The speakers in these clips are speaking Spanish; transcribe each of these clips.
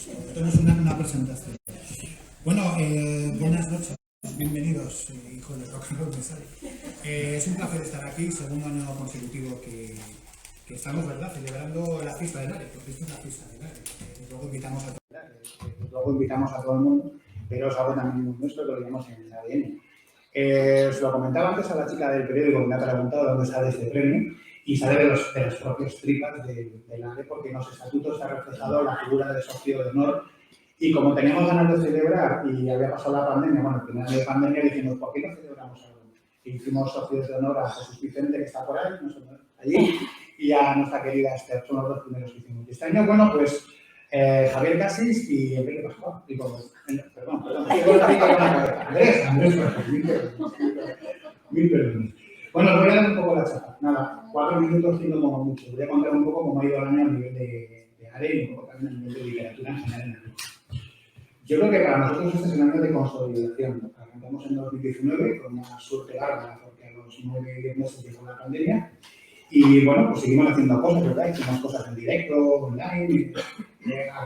esto no es una presentación. Bueno, buenas noches, bienvenidos, hijos de rock and roll me sale. Es un placer estar aquí, segundo año consecutivo que estamos, ¿verdad?, celebrando la fiesta del Ares, porque esto es la fiesta del Ares. Luego invitamos a todo el mundo, pero es algo también muy nuestro que lo llevamos en el ADN. Os lo comentaba antes a la chica del periódico que me ha preguntado dónde sale este premio, y sale de los propios tripas del ADE, porque en los estatutos se ha reflejado la figura de socio de honor. Y como teníamos ganas de celebrar y había pasado la pandemia, bueno, el primer año de pandemia, dijimos, ¿por qué no celebramos algo? Y hicimos socios de honor a Jesús Vicente, que está por ahí, allí, y a nuestra querida Esther, son los dos primeros que hicimos. Y este año, bueno, pues Javier Cassis y Enrique Pascual. Perdón, Andrés, mil perdones. Bueno, os voy a dar un poco la chapa. Nada, 4 minutos siendo como mucho. Voy a contar un poco cómo ha ido el año a nivel de ARE y un poco también a nivel de literatura en general. Yo creo que para nosotros este es un año de consolidación. Arrancamos en 2019 con una suerte larga, porque a los 9-10 meses llegó la pandemia. Y bueno, pues seguimos haciendo cosas, ¿verdad? Hicimos cosas en directo, online,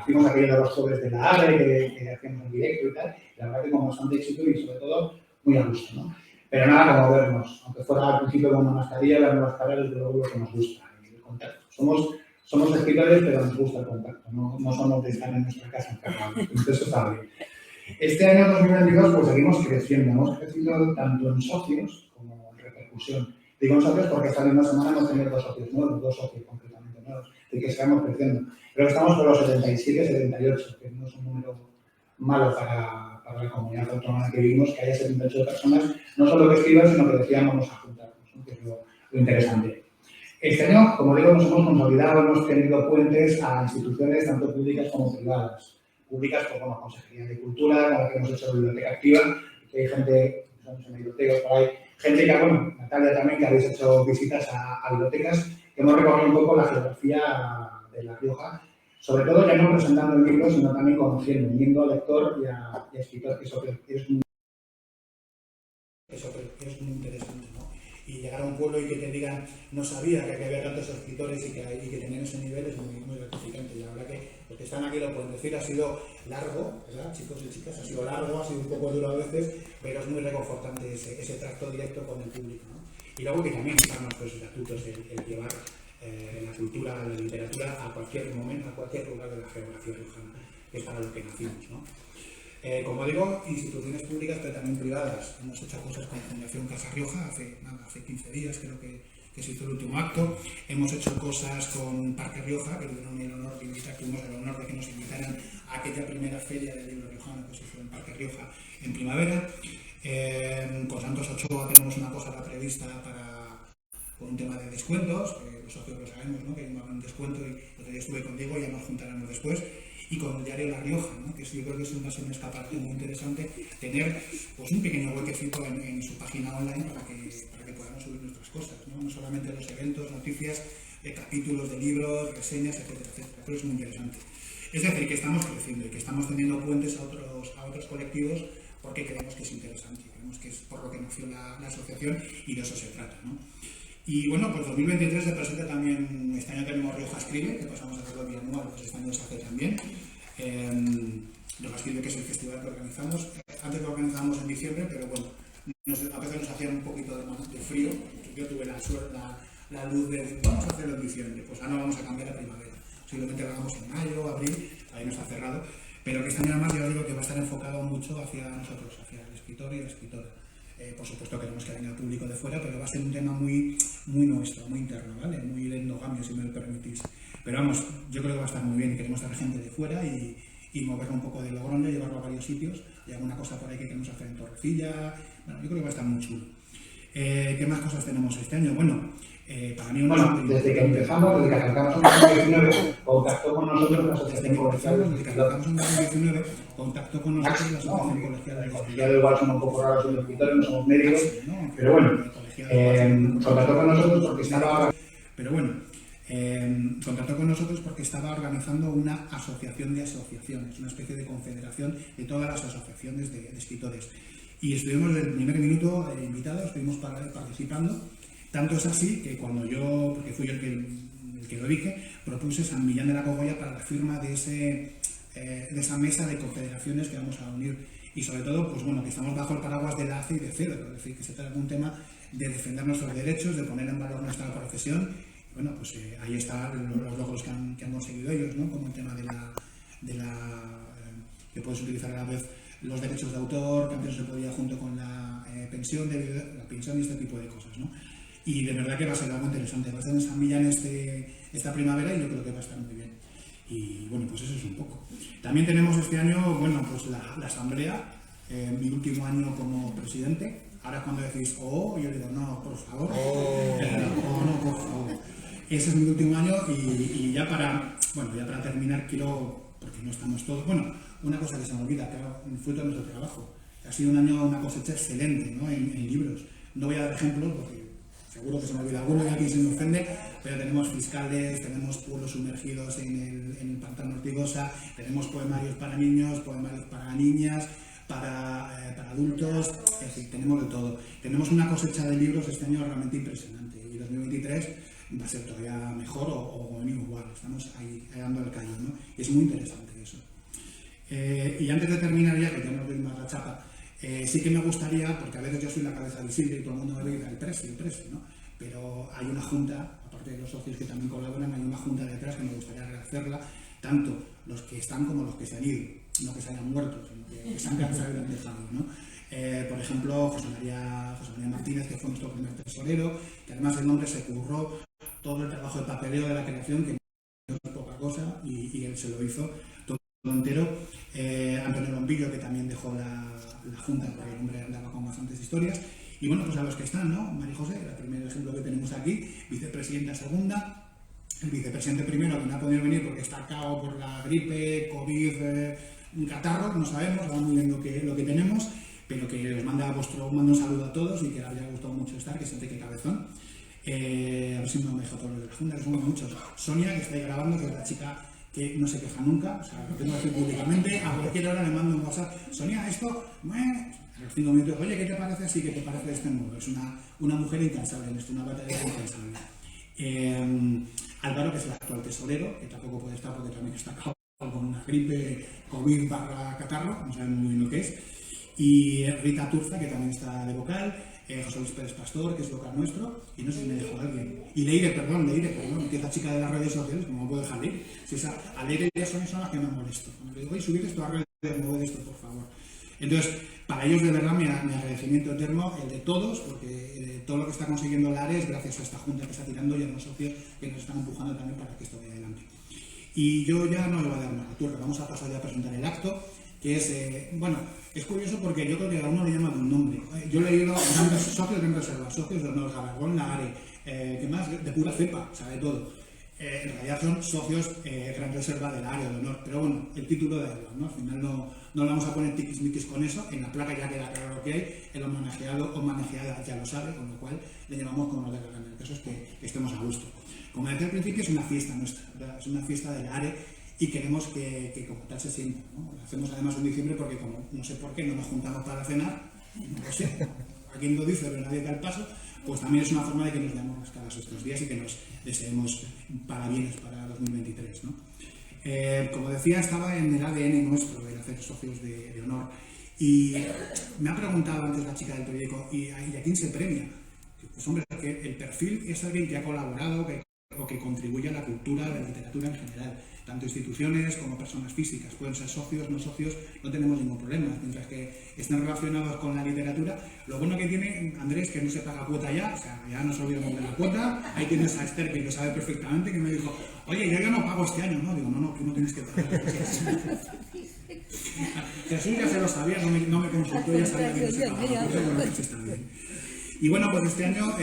hicimos aquello de los jueves de la ARE que hacíamos en directo y tal. La verdad que con bastante éxito y sobre todo muy a gusto, ¿no? Pero nada como vernos, aunque fuera al principio con una mascarilla, las nuevas caras desde luego lo que nos gusta, el contacto. Somos escritores, pero nos gusta el contacto, no somos de estar en nuestra casa encerrados, entonces eso está bien. Este año 2022 pues seguimos creciendo, hemos crecido tanto en socios como en repercusión. Digo en socios porque esta misma semana hemos tenido 2 socios nuevos, 2 socios concretamente nuevos, de que sigamos creciendo. Pero estamos por los 77, 78, que no es un número malo para la comunidad autónoma que vivimos, que haya 78 personas, no solo que escriban, sino que decían vamos a juntarnos, ¿no? Que es lo interesante. Este año, como digo, nos hemos consolidado, hemos tenido puentes a instituciones tanto públicas como privadas. Públicas como Consejería de Cultura, con la que hemos hecho Biblioteca Activa, que hay gente, estamos en bibliotecas por ahí, gente que, bueno, Natalia también, que habéis hecho visitas a bibliotecas, que hemos recorrido un poco la geografía de La Rioja, sobre todo ya no presentando el libro, sino también conociendo, viendo al lector y a escritor, que eso es muy interesante, ¿no? Y llegar a un pueblo y que te digan, no sabía que había tantos escritores y que tener ese nivel es muy gratificante. Y la verdad que los que están aquí lo pueden decir, ha sido largo, ¿verdad, chicos y chicas? Ha sido largo, ha sido un poco duro a veces, pero es muy reconfortante ese tracto directo con el público, ¿no? Y luego que también están nuestros estatutos, el llevar la cultura, la literatura a cualquier momento, a cualquier lugar de la geografía riojana, que es para lo que nacimos, ¿no? Como digo, instituciones públicas, pero también privadas. Hemos hecho cosas con Fundación Casa Rioja, hace 15 días creo que se hizo el último acto. Hemos hecho cosas con Parque Rioja, que tuvimos el honor de que nos invitaran a aquella primera feria del libro riojano que se hizo en Parque Rioja en primavera. Con Santos Ochoa tenemos una cosa prevista con un tema de descuentos, que los socios lo sabemos, ¿no? Que hay un descuento y otro día estuve contigo y ya nos juntaremos después. Y con el diario La Rioja, ¿no? Que yo creo que es un escaparate muy interesante tener pues, un pequeño huequecito en su página online para que podamos subir nuestras cosas, no solamente los eventos, noticias, capítulos de libros, reseñas, etcétera, etcétera. Pero es muy interesante. Es decir, que estamos creciendo y que estamos teniendo puentes a otros colectivos porque creemos que es interesante, creemos que es por lo que nació la asociación y de eso se trata, ¿no? Y bueno, pues 2023 se presenta también, este año tenemos Rioja Escribe, que pasamos a hacerlo bianual, pues este año se hace también. Rioja Escribe, que es el festival que organizamos. Antes lo organizábamos en diciembre, pero bueno, a veces nos hacía un poquito de frío. Yo tuve la luz de, vamos a hacerlo en diciembre, pues ahora vamos a cambiar a primavera. Posiblemente lo hagamos en mayo, abril, ahí no está cerrado. Pero que este año además yo digo que va a estar enfocado mucho hacia nosotros, hacia el escritor y la escritora. Por supuesto queremos que venga el público de fuera, pero va a ser un tema muy nuestro, muy interno, ¿vale? Muy de endogamia, si me lo permitís. Pero vamos, yo creo que va a estar muy bien, queremos traer gente de fuera y moverlo un poco de Logroño, llevarlo a varios sitios. Hay alguna cosa por ahí que queremos hacer en Torrecilla. Bueno, yo creo que va a estar muy chulo. ¿Qué más cosas tenemos este año? Bueno, para mí desde que empezamos, desde que arrancamos en 2019, contactó con nosotros la Asociación Colegial. Desde que arrancamos en 2019, contactó con nosotros la Asociación Colegial. Ya igual somos un poco raros en los escritores, no somos médicos, pero bueno, contactó con nosotros porque estaba... contactó con nosotros porque estaba organizando una asociación de asociaciones, una especie de confederación de todas las asociaciones de escritores. Y estuvimos desde el primer minuto invitados, estuvimos participando. Tanto es así que cuando porque fui yo el que lo dije, propuse San Millán de la Cogolla para la firma de ese esa mesa de confederaciones que vamos a unir y sobre todo, pues bueno, que estamos bajo el paraguas de la ACE y de CEDRO, es decir, que se trata de un tema de defender nuestros derechos, de poner en valor nuestra profesión. Y bueno, pues ahí están los logros que han conseguido ellos, ¿no? Como el tema que puedes utilizar a la vez los derechos de autor, que antes se podía junto con la pensión y este tipo de cosas, ¿no? Y de verdad que va a ser algo interesante. Va a estar en San Millán esta primavera y yo creo que va a estar muy bien. Y bueno, pues eso es un poco. También tenemos este año, bueno, pues la asamblea, mi último año como presidente. Ahora cuando decís, yo digo, no, por favor. No, por favor. Ese es mi último año y ya para terminar quiero, porque no estamos todos, bueno, una cosa que se me olvida, claro, fruto de nuestro trabajo. Ha sido un año, una cosecha excelente, ¿no? en libros. No voy a dar ejemplos porque seguro que se me olvida alguno y aquí se me ofende, pero tenemos fiscales, tenemos pueblos sumergidos en el pantano Ortigosa, tenemos poemarios para niños, poemarios para niñas, para adultos, es decir, tenemos de todo. Tenemos una cosecha de libros este año realmente impresionante y 2023 va a ser todavía mejor o mínimo igual. Estamos ahí dando el callo, ¿no? Y es muy interesante eso. Y antes de terminar ya, que ya no doy más la chapa, sí que me gustaría, porque a veces yo soy la cabeza visible y todo el mundo me ve el precio, ¿no? Pero hay una junta, aparte de los socios que también colaboran, hay una junta detrás que me gustaría agradecerla, tanto los que están como los que se han ido, no que se hayan muerto, sino que se han cansado y lo han dejado, ¿no? Por ejemplo, José María Martínez, que fue nuestro primer tesorero, que además el nombre se curró todo el trabajo de papeleo de la creación, que no es poca cosa, y él se lo hizo todo entero. Antonio Lombillo, que también dejó la Junta, porque el hombre andaba con bastantes historias. Y bueno, pues a los que están, ¿no? María José, el primer ejemplo que tenemos aquí, vicepresidenta segunda, el vicepresidente primero, que no ha podido venir porque está cao por la gripe, COVID, un catarro, no sabemos, vamos muy bien lo que tenemos, pero que os manda un saludo a todos y que le haya gustado mucho estar, que es Enrique Cabezón. A ver si no me dejo todos los de la Junta, que somos muchos. Sonia, que está ahí grabando, que es la chica que no se queja nunca, o sea, lo tengo que decir públicamente, a cualquier hora le mando un WhatsApp, Sonia, esto, a los 5 minutos, oye, ¿qué te parece así? ¿Qué te parece de este modo? Es una mujer incansable en esto, una batalla incansable. Álvaro, que es el actual tesorero, que tampoco puede estar porque también está con una gripe, COVID / catarro, no sabemos muy bien lo que es. Y Rita Turza, que también está de vocal, José Luis Pérez Pastor, que es vocal nuestro, y no sé si me dejo alguien. Y Leire, perdón, que es la chica de las redes sociales, como no puedo dejar de ir. Si a Leire y a Sonia son las que me molesto. Cuando le digo, oye, subid esto a redes, mueve esto, por favor. Entonces, para ellos de verdad mi agradecimiento eterno, el de todos, porque todo lo que está consiguiendo la ARE es gracias a esta junta que está tirando y a los socios que nos están empujando también para que esto vaya adelante. Y yo ya no le voy a dar más la turra, vamos a pasar ya a presentar el acto, que es, bueno, es curioso porque yo creo que a uno le llaman un nombre. Yo he leído socios de reserva, socios de honor, Galargón, la ARE, que más de pura cepa, sabe todo. En realidad son socios gran reserva del área de honor, pero bueno, el título da igual, ¿no? Al final no le vamos a poner tiquismiquis con eso, en la placa ya queda claro lo que hay, el homenajeado o homenajeada ya lo sabe, con lo cual le llamamos como nos dé la gana, el caso es que estemos a gusto. Como decía al principio, es una fiesta nuestra, ¿verdad? Es una fiesta del ARE y queremos que como tal se sienta, ¿no? Lo hacemos además en diciembre porque como no sé por qué no nos juntamos para cenar, no lo sé, aquí no lo dice, pero nadie da el paso, pues también es una forma de que nos demos las caras estos días y que nos deseemos parabienes para 2023, ¿no? Como decía, estaba en el ADN nuestro el hacer socios de honor y me ha preguntado antes la chica del periódico ¿y a quién se premia? Pues hombre, que el perfil es alguien que ha colaborado o que contribuye a la cultura, a la literatura en general. Tanto instituciones como personas físicas, pueden ser socios, no socios, no tenemos ningún problema, mientras que estén relacionados con la literatura. Lo bueno que tiene Andrés, que no se paga cuota ya, o sea, ya nos olvidamos de la cuota, ahí tienes a Esther, que lo sabe perfectamente, que me dijo, oye, yo ya no pago este año, ¿no? Digo, no, tú no tienes que pagar. Jesús ya se lo sabía, no me consultó, ya sabía que no se pagaba, pues está bien. Y bueno, pues este año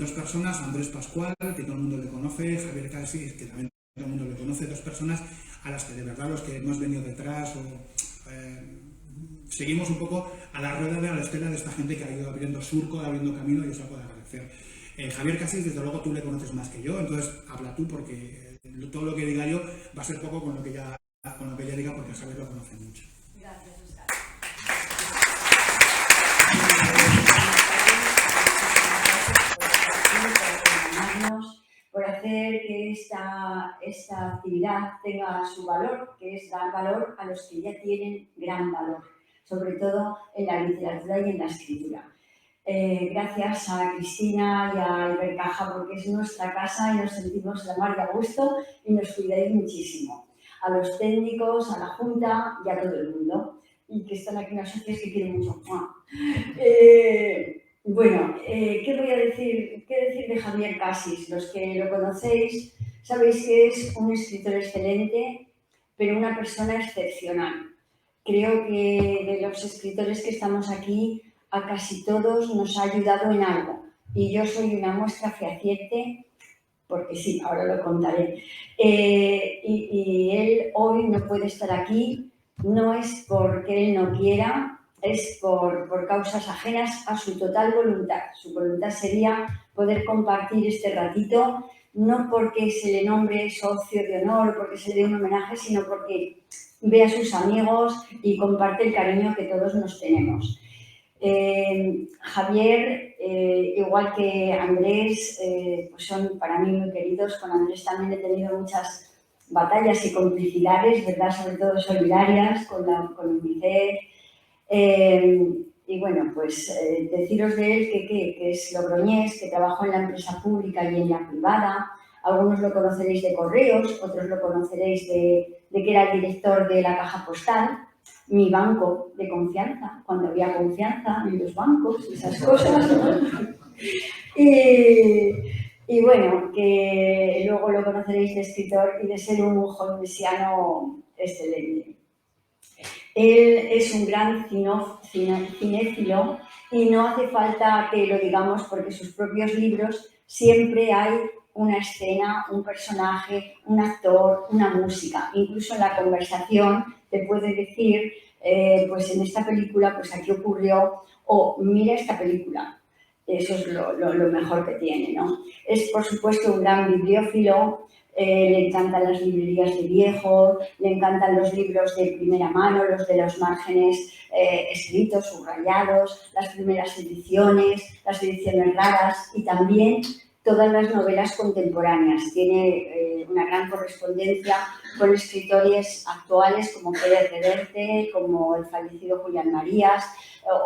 dos personas, Andrés Pascual, que todo el mundo le conoce, Javier Casis, que también todo el mundo le conoce, dos personas a las que de verdad los que hemos venido detrás seguimos un poco a la rueda a la estela de esta gente que ha ido abriendo surco, abriendo camino y eso puede agradecer. Javier Casis, desde luego tú le conoces más que yo, entonces habla tú porque todo lo que diga yo va a ser poco con lo que ella diga porque Javier lo conoce mucho. Gracias, Oscar. Por hacer que esta actividad tenga su valor, que es dar valor a los que ya tienen gran valor, sobre todo en la literatura y en la escritura. Gracias a Cristina y a Ibercaja, porque es nuestra casa y nos sentimos la mar de a gusto y nos cuidáis muchísimo. A los técnicos, a la Junta y a todo el mundo. Y que están aquí unas socias que quieren mucho. Bueno, ¿qué voy a decir? ¿Qué decir de Javier Cassis? Los que lo conocéis sabéis que es un escritor excelente, pero una persona excepcional. Creo que de los escritores que estamos aquí, a casi todos nos ha ayudado en algo. Y yo soy una muestra fehaciente, porque sí, ahora lo contaré. Y él hoy no puede estar aquí, no es porque él no quiera, es por causas ajenas a su total voluntad. Su voluntad sería poder compartir este ratito, no porque se le nombre socio de honor, porque se le dé un homenaje, sino porque ve a sus amigos y comparte el cariño que todos nos tenemos. Javier, igual que Andrés, pues son para mí muy queridos. Con Andrés también he tenido muchas batallas y complicidades, ¿verdad? Sobre todo solidarias con UNICEF. Y bueno, pues deciros de él que es logroñés, que trabajó en la empresa pública y en la privada. Algunos lo conoceréis de correos, otros lo conoceréis de que era el director de la Caja Postal, mi banco de confianza, cuando había confianza en los bancos, esas cosas, ¿no? Y bueno, que luego lo conoceréis de escritor y de ser un holmesiano excelente. Él es un gran cinéfilo y no hace falta que lo digamos porque en sus propios libros siempre hay una escena, un personaje, un actor, una música. Incluso en la conversación te puede decir, pues en esta película, pues aquí ocurrió, o mira esta película. Eso es lo mejor que tiene, ¿no? Es, por supuesto, un gran bibliófilo. Le encantan las librerías de viejo, le encantan los libros de primera mano, los de los márgenes escritos, subrayados, las primeras ediciones, las ediciones raras y también todas las novelas contemporáneas. Tiene una gran correspondencia con escritores actuales como Pérez Reverte, como el fallecido Julián Marías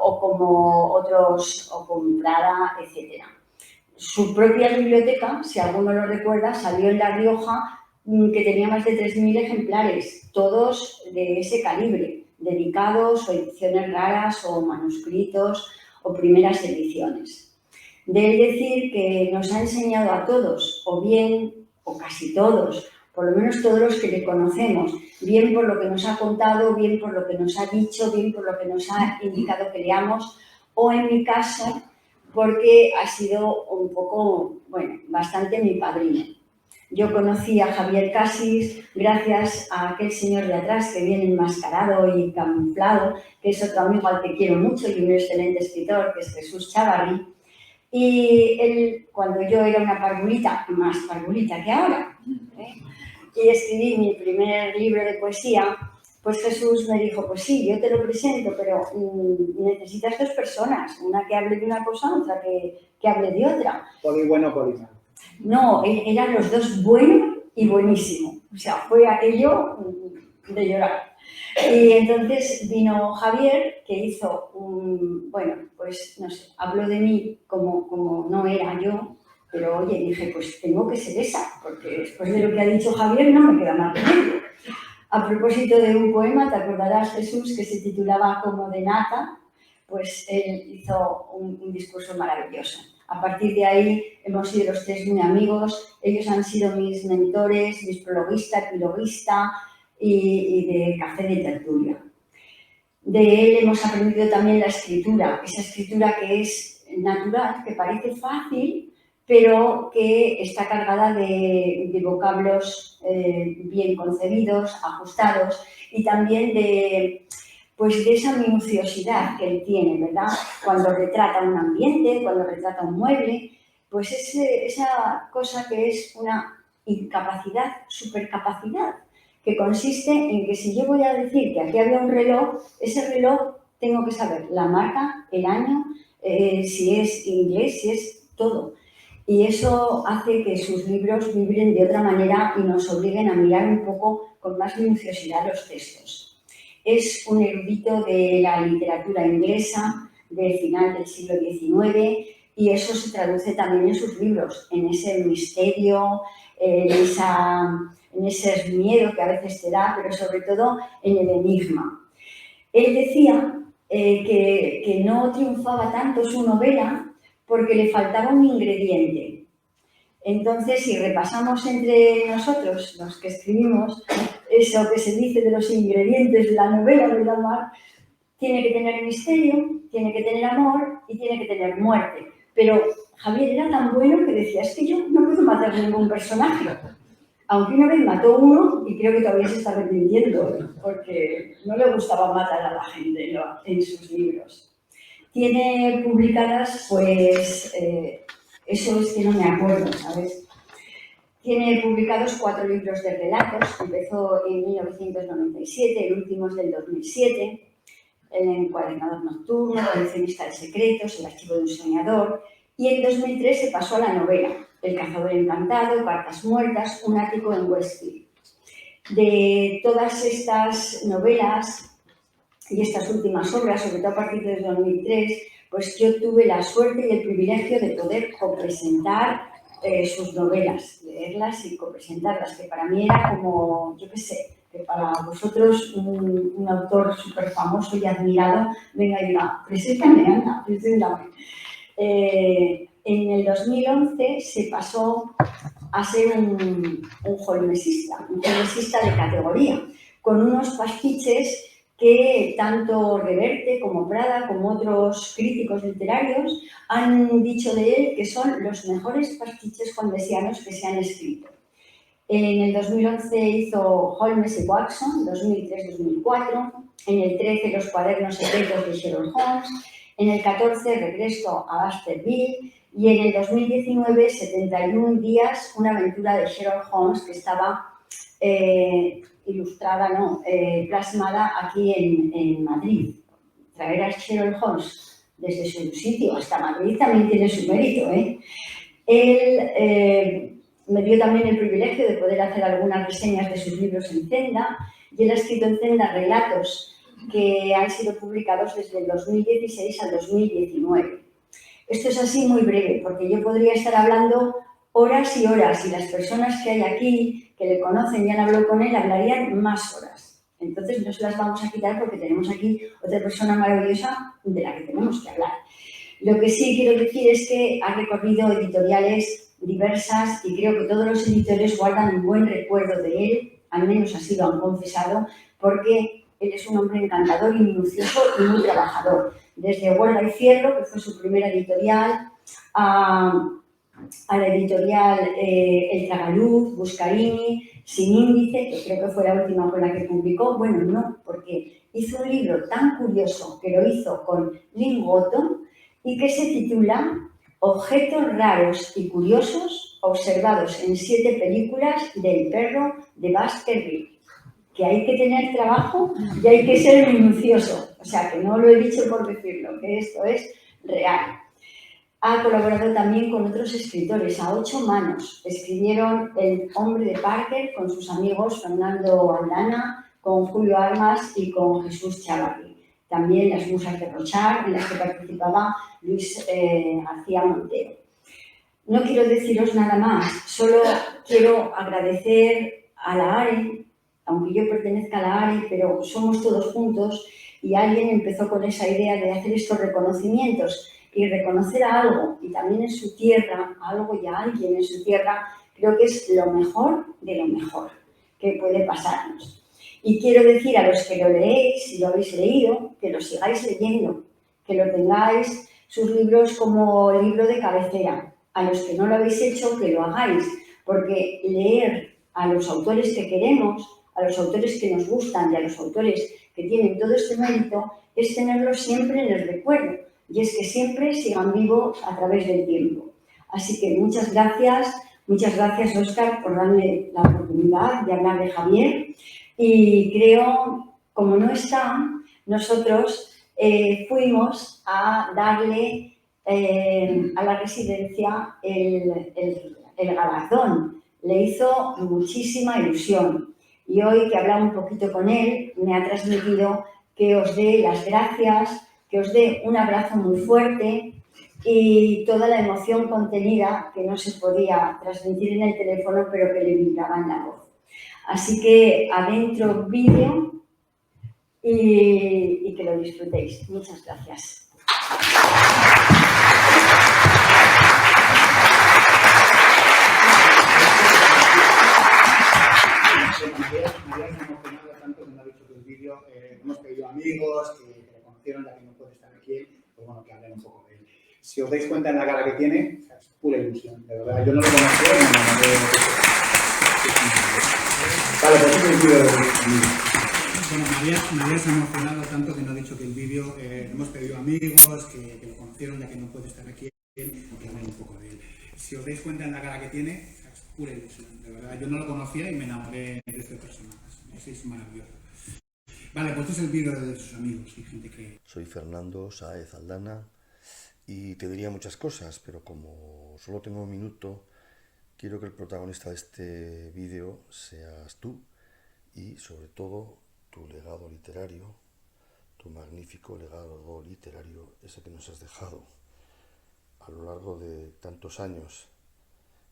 o como otros, o con Prada, etc. Su propia biblioteca, si alguno lo recuerda, salió en La Rioja, que tenía más de 3.000 ejemplares, todos de ese calibre, dedicados o ediciones raras o manuscritos o primeras ediciones. De él decir que nos ha enseñado a todos, o bien, o casi todos, por lo menos todos los que le conocemos, bien por lo que nos ha contado, bien por lo que nos ha dicho, bien por lo que nos ha indicado que leamos, o en mi caso, porque ha sido un poco, bueno, bastante mi padrino. Yo conocí a Javier Cassis gracias a aquel señor de atrás que viene enmascarado y camuflado, que es otro amigo al que quiero mucho y un excelente escritor, que es Jesús Chavarri. Y él, cuando yo era una parvulita, más parvulita que ahora, y escribí mi primer libro de poesía, pues Jesús me dijo, pues sí, yo te lo presento, pero necesitas dos personas, una que hable de una cosa, otra que hable de otra. Poli bueno, poli malo. No, eran los dos bueno y buenísimo. O sea, fue aquello de llorar. Y entonces vino Javier, que hizo bueno, pues no sé, habló de mí como no era yo, pero oye, dije, pues tengo que ser esa, porque después de lo que ha dicho Javier no me queda más remedio. A propósito de un poema, te acordarás, Jesús, que se titulaba Como de nata, pues él hizo un discurso maravilloso. A partir de ahí hemos sido los tres muy amigos, ellos han sido mis mentores, mis prologuista, epiloguista y de café de tertulia. De él hemos aprendido también la escritura, esa escritura que es natural, que parece fácil, pero que está cargada de vocablos bien concebidos, ajustados y también de esa minuciosidad que él tiene, ¿verdad? Cuando retrata un ambiente, cuando retrata un mueble, pues esa cosa que es una incapacidad, supercapacidad, que consiste en que si yo voy a decir que aquí había un reloj, ese reloj tengo que saber la marca, el año, si es inglés, si es todo. Y eso hace que sus libros vibren de otra manera y nos obliguen a mirar un poco con más minuciosidad los textos. Es un erudito de la literatura inglesa del final del siglo XIX y eso se traduce también en sus libros, en ese misterio, en ese miedo que a veces te da, pero sobre todo en el enigma. Él decía que no triunfaba tanto su novela porque le faltaba un ingrediente. Entonces, si repasamos entre nosotros, los que escribimos, eso que se dice de los ingredientes de la novela de Lamar, tiene que tener misterio, tiene que tener amor y tiene que tener muerte. Pero Javier era tan bueno que decía, es que yo no puedo matar ningún personaje. Aunque una vez mató uno y creo que todavía se está arrepintiendo porque no le gustaba matar a la gente, ¿no?, en sus libros. Tiene publicadas, pues, eso es que no me acuerdo, ¿sabes? Tiene publicados 4 libros de relatos, empezó en 1997, el último es del 2007, El encuadernador nocturno, El coleccionista de secretos, El archivo de un soñador, y en 2003 se pasó a la novela, El cazador encantado, Cartas muertas, Un ático en Westfield. De todas estas novelas y estas últimas obras, sobre todo a partir del 2003, pues yo tuve la suerte y el privilegio de poder copresentar sus novelas, leerlas y copresentarlas, que para mí era como, yo qué sé, que para vosotros un autor súper famoso y admirado venga y diga, preséntame, anda, preséntame. En el 2011 se pasó a ser un holmesista de categoría, con unos pastiches que tanto Reverte como Prada como otros críticos literarios han dicho de él que son los mejores pastiches holmesianos que se han escrito. En el 2011 hizo Holmes y Watson, 2003-2004, en el 13 Los cuadernos secretos de Sherlock Holmes, en el 14 Regreso a Baskerville y en el 2019 71 días, una aventura de Sherlock Holmes que estaba ilustrada, plasmada aquí en Madrid. Traer a Sherlock Holmes desde su sitio hasta Madrid también tiene su mérito, ¿eh? Él me dio también el privilegio de poder hacer algunas reseñas de sus libros en Zenda y él ha escrito en Zenda relatos que han sido publicados desde el 2016 al 2019. Esto es así muy breve, porque yo podría estar hablando horas y horas y las personas que hay aquí, que le conocen y han hablado con él, hablarían más horas. Entonces no se las vamos a quitar porque tenemos aquí otra persona maravillosa de la que tenemos que hablar. Lo que sí quiero decir es que ha recorrido editoriales diversas y creo que todos los editores guardan un buen recuerdo de él, al menos así lo han confesado, porque él es un hombre encantador y minucioso y muy trabajador. Desde Huelga y Fierro, que fue su primera editorial, a la editorial El Tragaluz, Buscarini, Sin índice, que creo que fue la última con la que publicó. Bueno, no, porque hizo un libro tan curioso que lo hizo con Lynn Gotton y que se titula Objetos raros y curiosos observados en 7 películas del perro de Baskerville. Que hay que tener trabajo y hay que ser minucioso. O sea, que no lo he dicho por decirlo, que esto es real. Ha colaborado también con otros escritores a 8 manos. Escribieron El hombre de Parker con sus amigos Fernando Aldana, con Julio Armas y con Jesús Chavarri. También Las musas de Rochar, en las que participaba Luis García Montero. No quiero deciros nada más, solo quiero agradecer a la ARE, aunque yo pertenezca a la ARE, pero somos todos juntos y alguien empezó con esa idea de hacer estos reconocimientos y reconocer a algo y también en su tierra, a algo y a alguien en su tierra, creo que es lo mejor de lo mejor que puede pasarnos. Y quiero decir a los que lo leéis, si lo habéis leído, que lo sigáis leyendo, que lo tengáis sus libros como libro de cabecera. A los que no lo habéis hecho, que lo hagáis, porque leer a los autores que queremos, a los autores que nos gustan y a los autores que tienen todo este mérito, es tenerlos siempre en el recuerdo. Y es que siempre sigan vivos a través del tiempo. Así que muchas gracias, Óscar, por darme la oportunidad de hablar de Javier. Y creo, como no está, nosotros fuimos a darle a la residencia el galardón. Le hizo muchísima ilusión. Y hoy que he hablado un poquito con él, me ha transmitido que os dé las gracias, que os dé un abrazo muy fuerte y toda la emoción contenida que no se podía transmitir en el teléfono, pero que le vibraba en la voz. Así que adentro vídeo y que lo disfrutéis. Muchas gracias. María me ha emocionado tanto que me ha dicho que el vídeo, hemos pedido amigos que le conocieron, ya que no puede estar aquí, pues bueno, que hablen un poco de él. Si os dais cuenta en la cara que tiene, es pura ilusión, de verdad. Yo no lo conocía y me enamoré de eso. Vale, pues es el vídeo de vídeo. Bueno, María se ha emocionado tanto que nos ha dicho que el vídeo, hemos pedido amigos que lo conocieron, ya que no puede estar aquí, que hablen un poco de él. Si os dais cuenta en la cara que tiene, es pura ilusión, de verdad. Yo no lo conocía y me enamoré de este personaje. Es maravilloso. Vale, pues este es el vídeo de sus amigos y gente que... Soy Fernando Sáez Aldana y te diría muchas cosas, pero como solo tengo un minuto, quiero que el protagonista de este vídeo seas tú y sobre todo tu legado literario, tu magnífico legado literario, ese que nos has dejado a lo largo de tantos años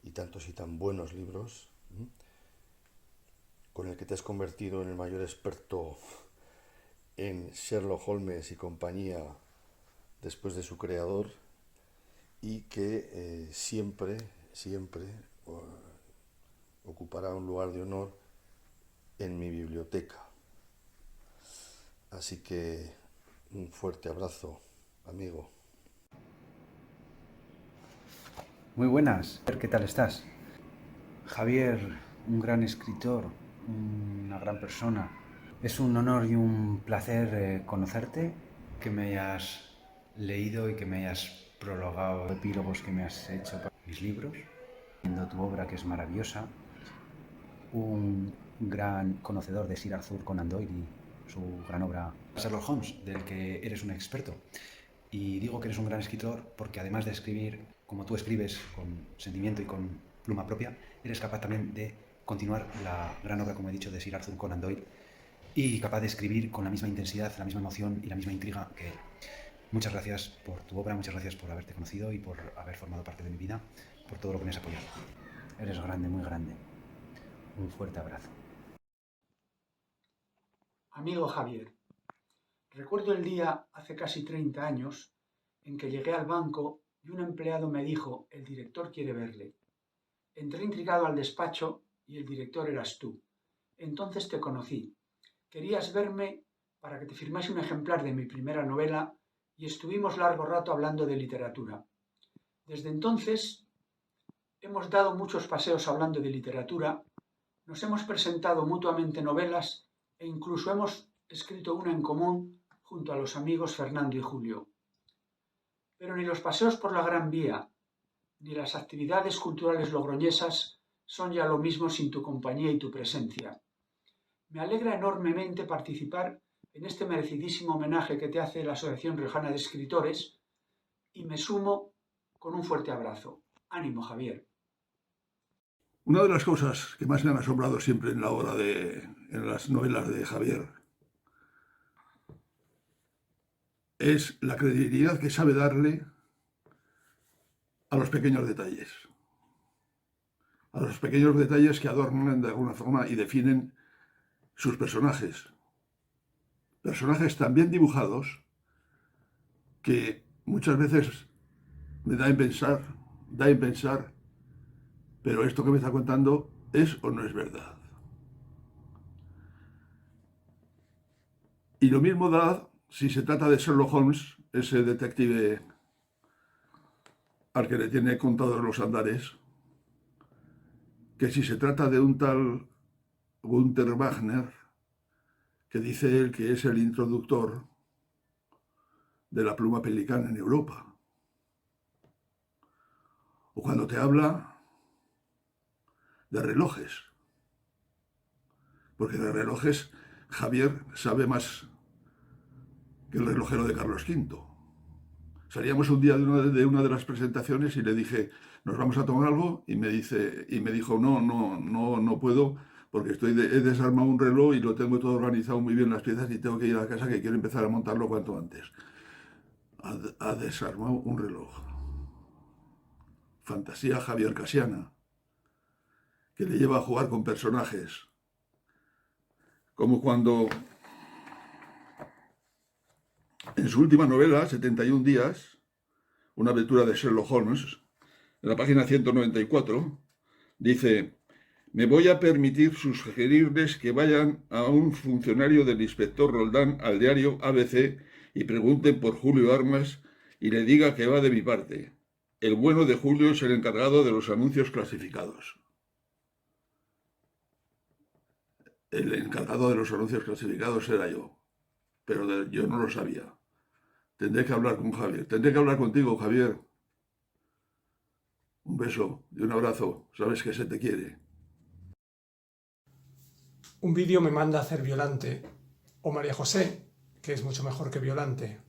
y tantos y tan buenos libros, con el que te has convertido en el mayor experto en Sherlock Holmes y compañía después de su creador, y que siempre ocupará un lugar de honor en mi biblioteca. Así que un fuerte abrazo, amigo. Muy buenas, ¿qué tal estás? Javier, un gran escritor, una gran persona. Es un honor y un placer conocerte, que me hayas leído y que me hayas prologado epílogos que me has hecho para mis libros, viendo tu obra, que es maravillosa. Un gran conocedor de Sir Arthur Conan Doyle y su gran obra Sherlock Holmes, del que eres un experto. Y digo que eres un gran escritor porque además de escribir como tú escribes, con sentimiento y con pluma propia, eres capaz también de continuar la gran obra, como he dicho, de Sir Arthur Conan Doyle, y capaz de escribir con la misma intensidad, la misma emoción y la misma intriga que él. Muchas gracias por tu obra, muchas gracias por haberte conocido y por haber formado parte de mi vida, por todo lo que me has apoyado. Eres grande, muy grande. Un fuerte abrazo. Amigo Javier, recuerdo el día, hace casi 30 años, en que llegué al banco y un empleado me dijo: el director quiere verle. Entré intrigado al despacho y el director eras tú. Entonces te conocí. Querías verme para que te firmase un ejemplar de mi primera novela y estuvimos largo rato hablando de literatura. Desde entonces hemos dado muchos paseos hablando de literatura, nos hemos presentado mutuamente novelas e incluso hemos escrito una en común junto a los amigos Fernando y Julio. Pero ni los paseos por la Gran Vía ni las actividades culturales logroñesas son ya lo mismo sin tu compañía y tu presencia. Me alegra enormemente participar en este merecidísimo homenaje que te hace la Asociación Riojana de Escritores y me sumo con un fuerte abrazo. Ánimo, Javier. Una de las cosas que más me han asombrado siempre en las novelas de Javier es la credibilidad que sabe darle a los pequeños detalles. A los pequeños detalles que adornan de alguna forma y definen sus personajes. Personajes tan bien dibujados que muchas veces me da en pensar, pero esto que me está contando ¿es o no es verdad? Y lo mismo da si se trata de Sherlock Holmes, ese detective al que le tiene contados los andares, que si se trata de un tal Gunther Wagner, que dice él que es el introductor de la pluma pelicana en Europa. O cuando te habla de relojes, porque de relojes Javier sabe más que el relojero de Carlos V. Salíamos un día de una de las presentaciones y le dije, ¿nos vamos a tomar algo? Y me dijo, no puedo, porque he desarmado un reloj y lo tengo todo organizado muy bien las piezas y tengo que ir a casa que quiero empezar a montarlo cuanto antes. Ha desarmado un reloj. Fantasía Javier Casiana, que le lleva a jugar con personajes. Como cuando en su última novela, 71 días, una aventura de Sherlock Holmes, en la página 194, dice: me voy a permitir sugerirles que vayan a un funcionario del inspector Roldán al diario ABC y pregunten por Julio Armas y le diga que va de mi parte. El bueno de Julio es el encargado de los anuncios clasificados. El encargado de los anuncios clasificados era yo, pero yo no lo sabía. Tendré que hablar con Javier. Tendré que hablar contigo, Javier. Un beso y un abrazo. Sabes que se te quiere. Un vídeo me manda a hacer Violante, o María José, que es mucho mejor que Violante.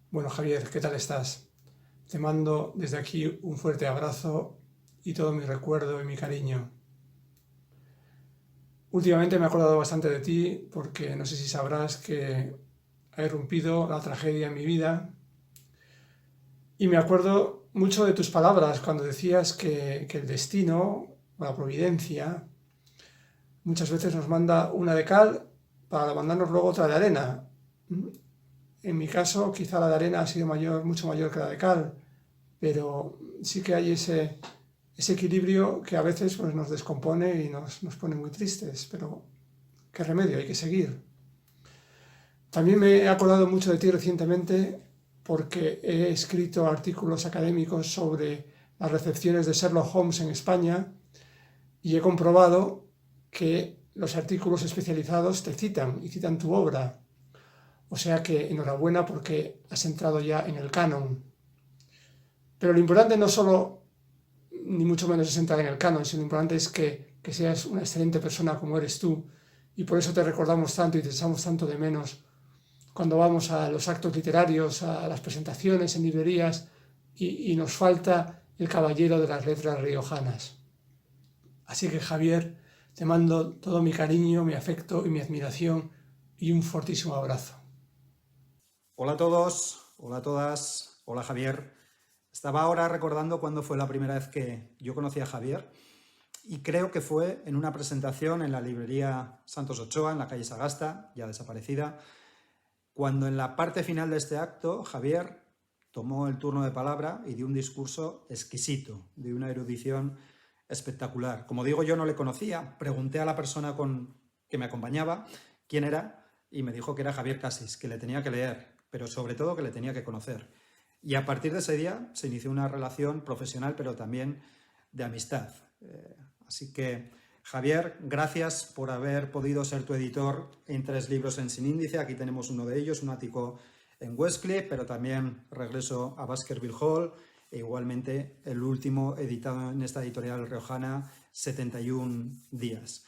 Bueno, Javier, ¿qué tal estás? Te mando desde aquí un fuerte abrazo y todo mi recuerdo y mi cariño. Últimamente me he acordado bastante de ti porque no sé si sabrás que ha irrumpido la tragedia en mi vida y me acuerdo mucho de tus palabras cuando decías que el destino o la providencia muchas veces nos manda una de cal para mandarnos luego otra de arena. En mi caso, quizá la de arena ha sido mucho mayor que la de cal, pero sí que hay ese equilibrio que a veces pues, nos descompone y nos pone muy tristes, pero qué remedio, hay que seguir. También me he acordado mucho de ti recientemente porque he escrito artículos académicos sobre las recepciones de Sherlock Holmes en España y he comprobado que los artículos especializados te citan y citan tu obra. O sea que enhorabuena porque has entrado ya en el canon. Pero lo importante no solo, ni mucho menos es entrar en el canon, sino lo importante es que seas una excelente persona como eres tú. Y por eso te recordamos tanto y te echamos tanto de menos cuando vamos a los actos literarios, a las presentaciones en librerías y nos falta el caballero de las letras riojanas. Así que Javier, te mando todo mi cariño, mi afecto y mi admiración y un fortísimo abrazo. Hola a todos, hola a todas, hola Javier. Estaba ahora recordando cuándo fue la primera vez que yo conocí a Javier y creo que fue en una presentación en la librería Santos Ochoa, en la calle Sagasta, ya desaparecida, cuando en la parte final de este acto Javier tomó el turno de palabra y dio un discurso exquisito, de una erudición espectacular. Como digo, yo no le conocía, pregunté a la persona que me acompañaba quién era y me dijo que era Javier Cassis, que le tenía que leer, pero sobre todo que le tenía que conocer. Y a partir de ese día se inició una relación profesional, pero también de amistad. Así que, Javier, gracias por haber podido ser tu editor en 3 libros en Sin Índice. Aquí tenemos uno de ellos, un ático en Westcliff, pero también Regreso a Baskerville Hall, e igualmente el último editado en esta editorial riojana, 71 días.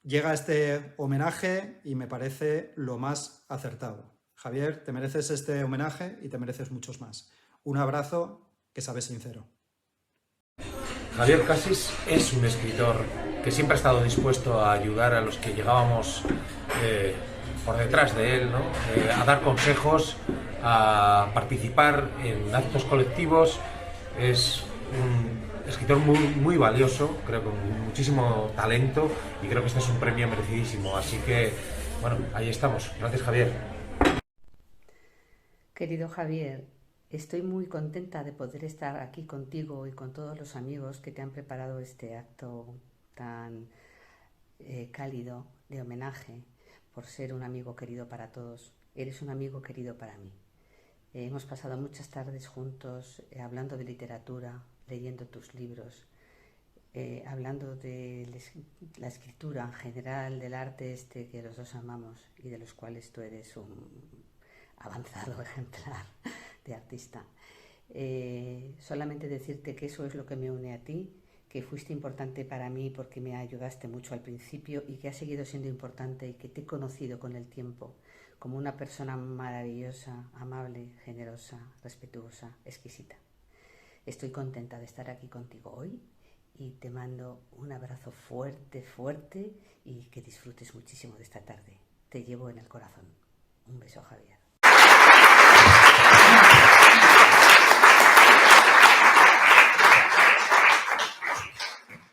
Llega este homenaje y me parece lo más acertado. Javier, te mereces este homenaje y te mereces muchos más. Un abrazo que sabe sincero. Javier Cassis es un escritor que siempre ha estado dispuesto a ayudar a los que llegábamos por detrás de él, ¿no? A dar consejos, a participar en actos colectivos. Es un escritor muy valioso, creo que con muchísimo talento, y creo que este es un premio merecidísimo. Así que, bueno, ahí estamos. Gracias, Javier. Querido Javier, estoy muy contenta de poder estar aquí contigo y con todos los amigos que te han preparado este acto tan cálido de homenaje por ser un amigo querido para todos. Eres un amigo querido para mí. Hemos pasado muchas tardes juntos hablando de literatura, leyendo tus libros, hablando de la escritura en general, del arte este que los dos amamos y de los cuales tú eres un avanzado ejemplar de artista. Solamente decirte que eso es lo que me une a ti, que fuiste importante para mí porque me ayudaste mucho al principio y que has seguido siendo importante y que te he conocido con el tiempo como una persona maravillosa, amable, generosa, respetuosa, exquisita. Estoy contenta de estar aquí contigo hoy y te mando un abrazo fuerte, fuerte y que disfrutes muchísimo de esta tarde. Te llevo en el corazón. Un beso, Javier.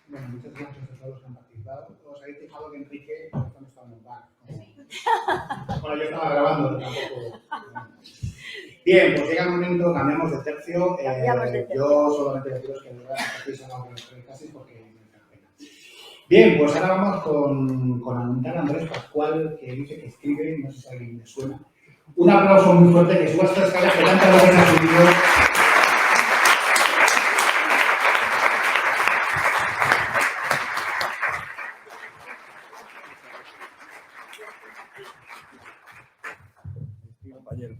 Bueno, muchas gracias a todos los que han participado. Os habéis fijado que Enrique no estaba en un bar. Bueno, yo estaba grabando, tampoco. Bien, pues llega el momento, cambiamos de tercio. Yo solamente deciros que de verdad estéis hablando de los casos porque me da pena. Bien, pues ahora vamos con Andrés Pascual, que dice que escribe, no sé si a alguien le suena. Un aplauso muy fuerte, que suba esta escala que tantas veces ha subido. Compañero.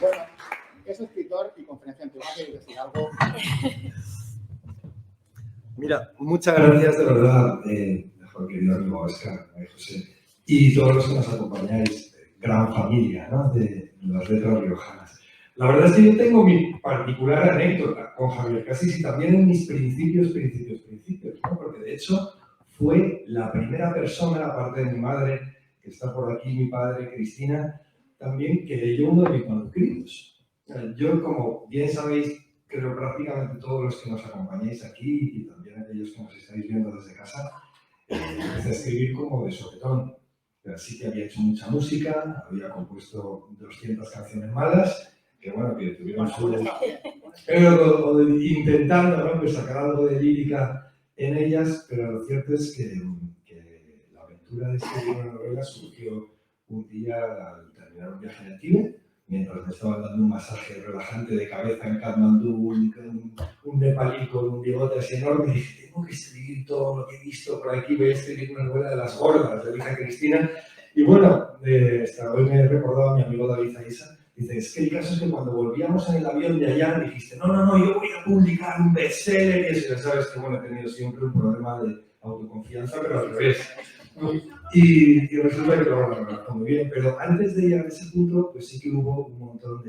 Bueno, es escritor y conferenciante. ¿Va a querer decir algo? Mira, muchas gracias de verdad, mejor querido amigo Óscar, José, y todos los que nos acompañáis, gran familia, ¿no?, de las letras riojanas. La verdad es que yo tengo mi particular anécdota con Javier Casís y también en mis principios, ¿no?, porque de hecho fue la primera persona, aparte de mi madre, que está por aquí, mi padre, Cristina, también que leyó uno de mis manuscritos. Yo, como bien sabéis, creo prácticamente todos los que nos acompañáis aquí y también aquellos que nos estáis viendo desde casa, empecé a escribir como de sopetón. Así que había hecho mucha música, había compuesto 200 canciones malas, que bueno, que tuvieron su... Pero intentando, ¿no?, pues sacar algo de lírica en ellas, pero lo cierto es que la aventura de escribir una novela surgió un día al terminar un viaje en el Tíbet, mientras me estaban dando un masaje relajante de cabeza en Katmandú, un nepalí con un bigote así enorme, y dije, tengo que escribir todo lo que he visto por aquí, voy a escribir una novela de las gordas, le dije a Cristina. Y bueno, hoy me he recordado a mi amigo David Zaisa, dice, es que el caso es que cuando volvíamos en el avión de allá me dijiste, no, yo voy a publicar un bestseller, y eso, ya sabes que bueno, he tenido siempre un problema de autoconfianza, pero al revés. Y resulta que lo reconozco muy bien, pero antes de llegar a ese punto, pues sí que hubo un montón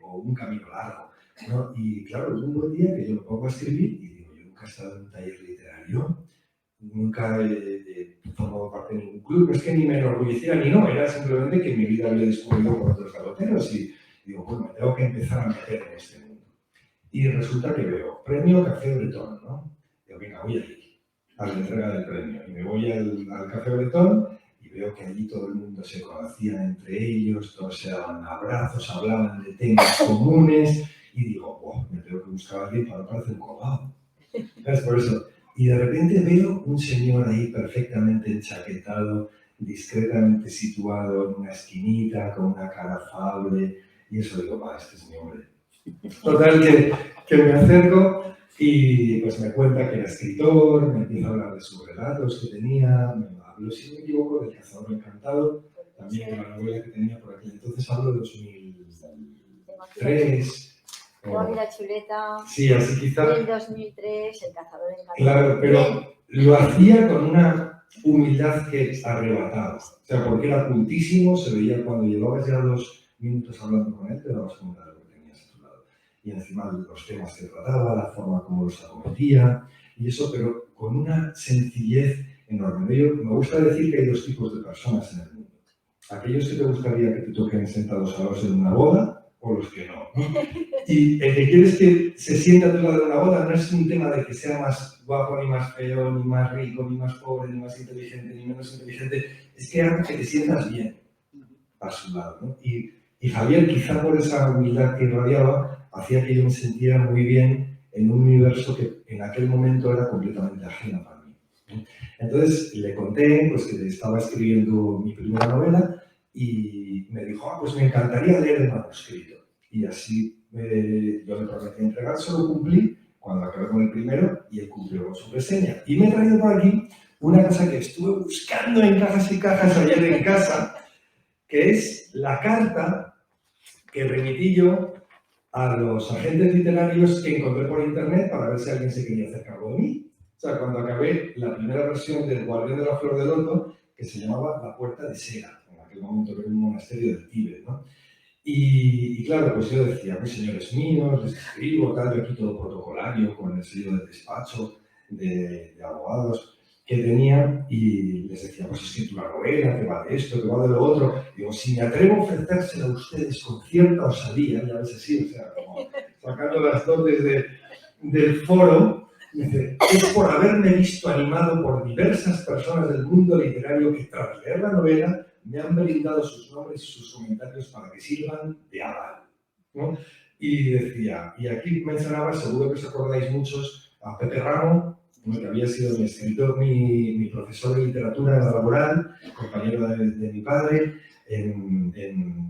o un camino largo, ¿no? Y claro, hubo un buen día que yo me pongo a escribir y digo, yo nunca he estado en un taller literario, nunca he formado parte de ningún club, no es que ni me enorgulleciera ni no, era simplemente que mi vida había descubierto por otros derroteros y digo, bueno, tengo que empezar a meter en este mundo. Y resulta que veo Premio Café Bretón, ¿no? Digo, venga, voy a ir a la entrega del premio. Y me voy al Café Bretón y veo que allí todo el mundo se conocía entre ellos, todos se daban abrazos, hablaban de temas comunes y digo, oh, me tengo que buscar a alguien para no parecer un colgado. ¿Sabes? Por eso. Y de repente veo un señor ahí perfectamente enchaquetado, discretamente situado en una esquinita, con una cara afable, y eso digo, va, este es mi hombre. Total, que me acerco y pues me cuenta que era escritor, me empieza a hablar de sus relatos que tenía, me habló, si no me equivoco, del Cazador Encantado, también de la novela que tenía por aquel entonces, hablo de 2003. Juan la Chuleta, sí, así quizá. En 2003, El Cazador Encantado. Claro, pero lo hacía con una humildad que arrebataba. O sea, porque era cultísimo, se veía cuando llevabas ya 2 minutos hablando con él, te dabas cuenta de lo que tenías a tu lado. Y encima los temas que trataba, la forma como los acometía, y eso, pero con una sencillez enorme. Me gusta decir que hay 2 tipos de personas en el mundo. Aquellos que te gustaría que te toquen sentados a los en una boda, o los que no, ¿no? Y el que quieres que se sienta a tu lado de una boda no es un tema de que sea más guapo, ni más feo, ni más rico, ni más pobre, ni más inteligente, ni menos inteligente, es que haga que te sientas bien a su lado, ¿no? Y Javier, quizá por esa humildad que irradiaba, hacía que yo me sintiera muy bien en un universo que en aquel momento era completamente ajeno para mí, ¿no? Entonces le conté pues, que estaba escribiendo mi primera novela y me dijo, pues me encantaría leer el manuscrito. Y así yo le prometí entregárselo, cumplí cuando acabé con el primero y él cumplió con su reseña. Y me he traído por aquí una cosa que estuve buscando en cajas y cajas ayer en casa, que es la carta que remití yo a los agentes literarios que encontré por internet para ver si alguien se quería hacer cargo de mí. O sea, cuando acabé la primera versión del Guardián de la Flor de Loto, que se llamaba La Puerta de Sera, en aquel momento era un monasterio del Tíbet, ¿no? Y claro, pues yo decía, pues señores míos, les escribo, tal, yo aquí todo protocolario, con el sello del despacho de abogados que tenía, y les decía, pues es que la novela, que va de esto, que va de lo otro. Digo, si me atrevo a ofrecérsela a ustedes con cierta osadía, ya ves así, o sea, como sacando las dotes del foro, dice, es por haberme visto animado por diversas personas del mundo literario que tras leer la novela me han brindado sus nombres y sus comentarios para que sirvan de aval, ¿no? Y decía, y aquí mencionaba, seguro que os acordáis muchos, a Pepe Ramo, que había sido mi escritor, mi profesor de literatura laboral, compañero de mi padre,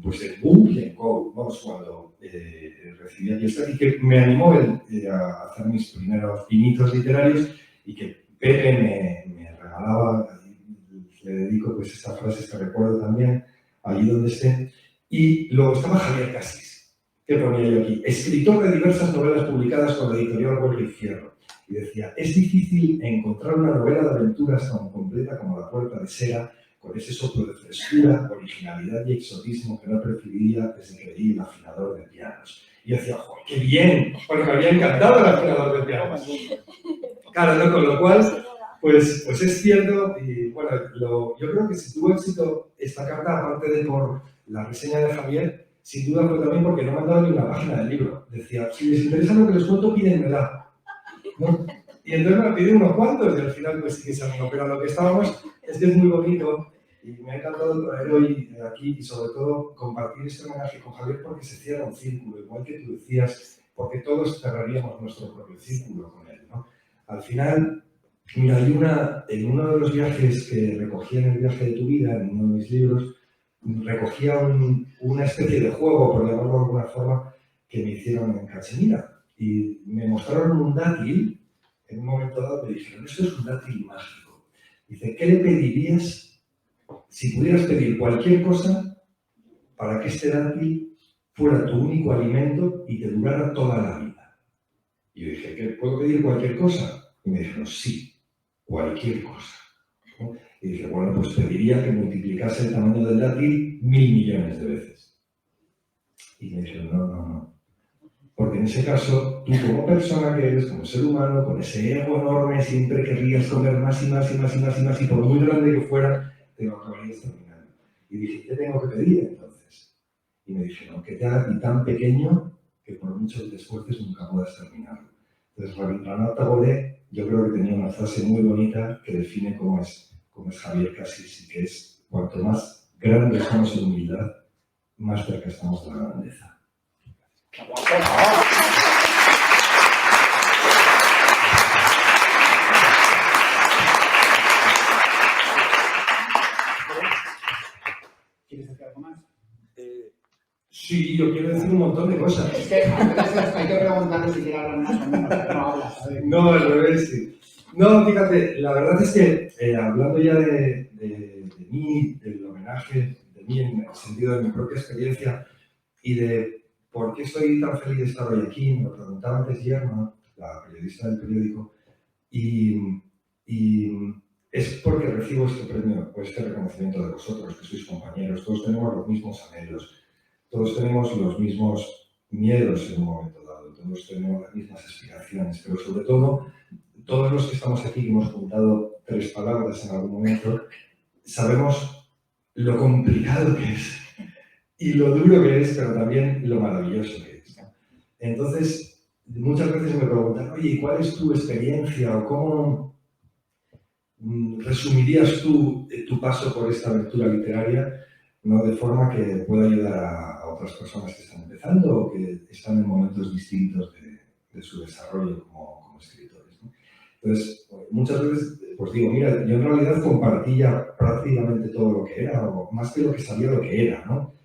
pues en Boom y en Go, vamos, cuando recibí aquí esta, y que me animó a hacer mis primeros pinitos literarios, y que Pepe me regalaba, le dedico pues esta frase, este recuerdo también, allí donde esté. Y luego estaba Javier Cassis, que ponía yo aquí, escritor de diversas novelas publicadas con la editorial Huelga y Fierro. Y decía, es difícil encontrar una novela de aventuras tan completa como La Puerta de Sera, con ese soplo de frescura, originalidad y exotismo que no percibía desde que leí El afinador de pianos. Y yo decía, ¡joder, qué bien! Porque me había encantado El afinador de pianos. Claro, ¿no? Con lo cual, pues es cierto, y bueno, yo creo que si tuvo éxito esta carta, aparte de por la reseña de Javier, sin duda fue también porque no me han dado ni una página del libro. Decía, si les interesa lo que les cuento, pídenmela, ¿no? Y entonces me pidieron unos cuantos y al final pues sí que se animó. Pero lo que estábamos es que es muy bonito y me ha encantado traer hoy aquí y sobre todo compartir este homenaje con Javier porque se cierra un círculo, igual que tú decías, porque todos cerraríamos nuestro propio círculo con él, ¿no? Al final, mira, hay en uno de los viajes que recogí en El viaje de tu vida, en uno de mis libros, recogía una especie de juego, por llamarlo de alguna forma, que me hicieron en Cachemira. Y me mostraron un dátil, en un momento dado me dijeron, esto es un dátil mágico. Dice, ¿qué le pedirías si pudieras pedir cualquier cosa para que este dátil fuera tu único alimento y te durara toda la vida? Y yo dije, ¿qué, puedo pedir cualquier cosa? Y me dijeron, sí, cualquier cosa, ¿no? Y dije, bueno, pues pediría que multiplicase el tamaño del dátil 1000 millones de veces. Y me dijeron, no. Porque en ese caso, tú como persona que eres, como ser humano, con ese ego enorme, siempre querrías comer más y más y más y más y más, y por muy grande que fuera, te lo acabarías terminando. Y dije, ¿qué tengo que pedir entonces? Y me dijeron, que te haga y tan pequeño que por mucho que te esfuerces nunca puedas terminarlo. Entonces, Rabindranath Tagore, yo creo que tenía una frase muy bonita que define cómo es Javier Cassis, y que es, cuanto más grandes somos en humildad, más cerca estamos de la grandeza. ¿Quieres decir algo más? Sí, yo quiero decir un montón de cosas. Es que hay que preguntarle si quiere hablar más o menos, pero no habla, ¿sabes? No, al revés, sí. No, fíjate, la verdad es que hablando ya de mí, del homenaje, de mí en el sentido de mi propia experiencia y de por qué estoy tan feliz de estar hoy aquí, me lo preguntaba antes Yerma, la periodista del periódico, y es porque recibo este premio o este reconocimiento de vosotros, que sois compañeros. Todos tenemos los mismos anhelos, todos tenemos los mismos miedos en un momento dado, todos tenemos las mismas aspiraciones, pero sobre todo, todos los que estamos aquí, que hemos juntado 3 palabras en algún momento, sabemos lo complicado que es y lo duro que es, pero también lo maravilloso que es, ¿no? Entonces, muchas veces me preguntan, oye, ¿cuál es tu experiencia o cómo resumirías tú tu paso por esta aventura literaria, ¿no? De forma que pueda ayudar a otras personas que están empezando o que están en momentos distintos de su desarrollo como escritores, ¿no? Entonces, muchas veces pues digo, mira, yo en realidad compartí ya prácticamente todo lo que era, o más que lo que sabía lo que era, ¿no?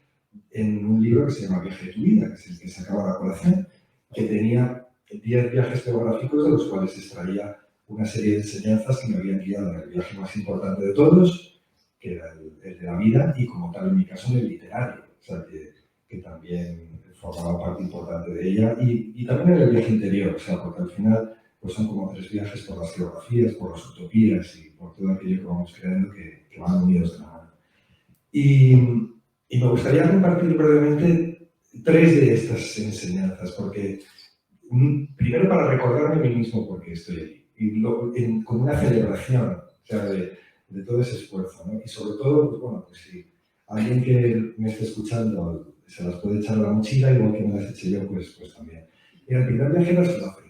En un libro que se llama Viaje de tu vida, que es el que sacaba la colación, que tenía 10 viajes geográficos de los cuales extraía una serie de enseñanzas que me habían guiado en el viaje más importante de todos, que era el de la vida, y como tal en mi caso en el literario, o sea, que también formaba parte importante de ella, y también en el viaje interior, o sea, porque al final pues son como 3 viajes por las geografías, por las utopías y por todo aquello que vamos creando que van unidos de la mano. Y me gustaría compartir brevemente 3 de estas enseñanzas, porque primero para recordarme a mí mismo por qué estoy ahí, y con una celebración, o sea, de todo ese esfuerzo, ¿no? Y sobre todo, pues bueno, pues si alguien que me esté escuchando se las puede echar a la mochila, igual que me las eché yo, pues también. Y el primer viaje era a Sudáfrica.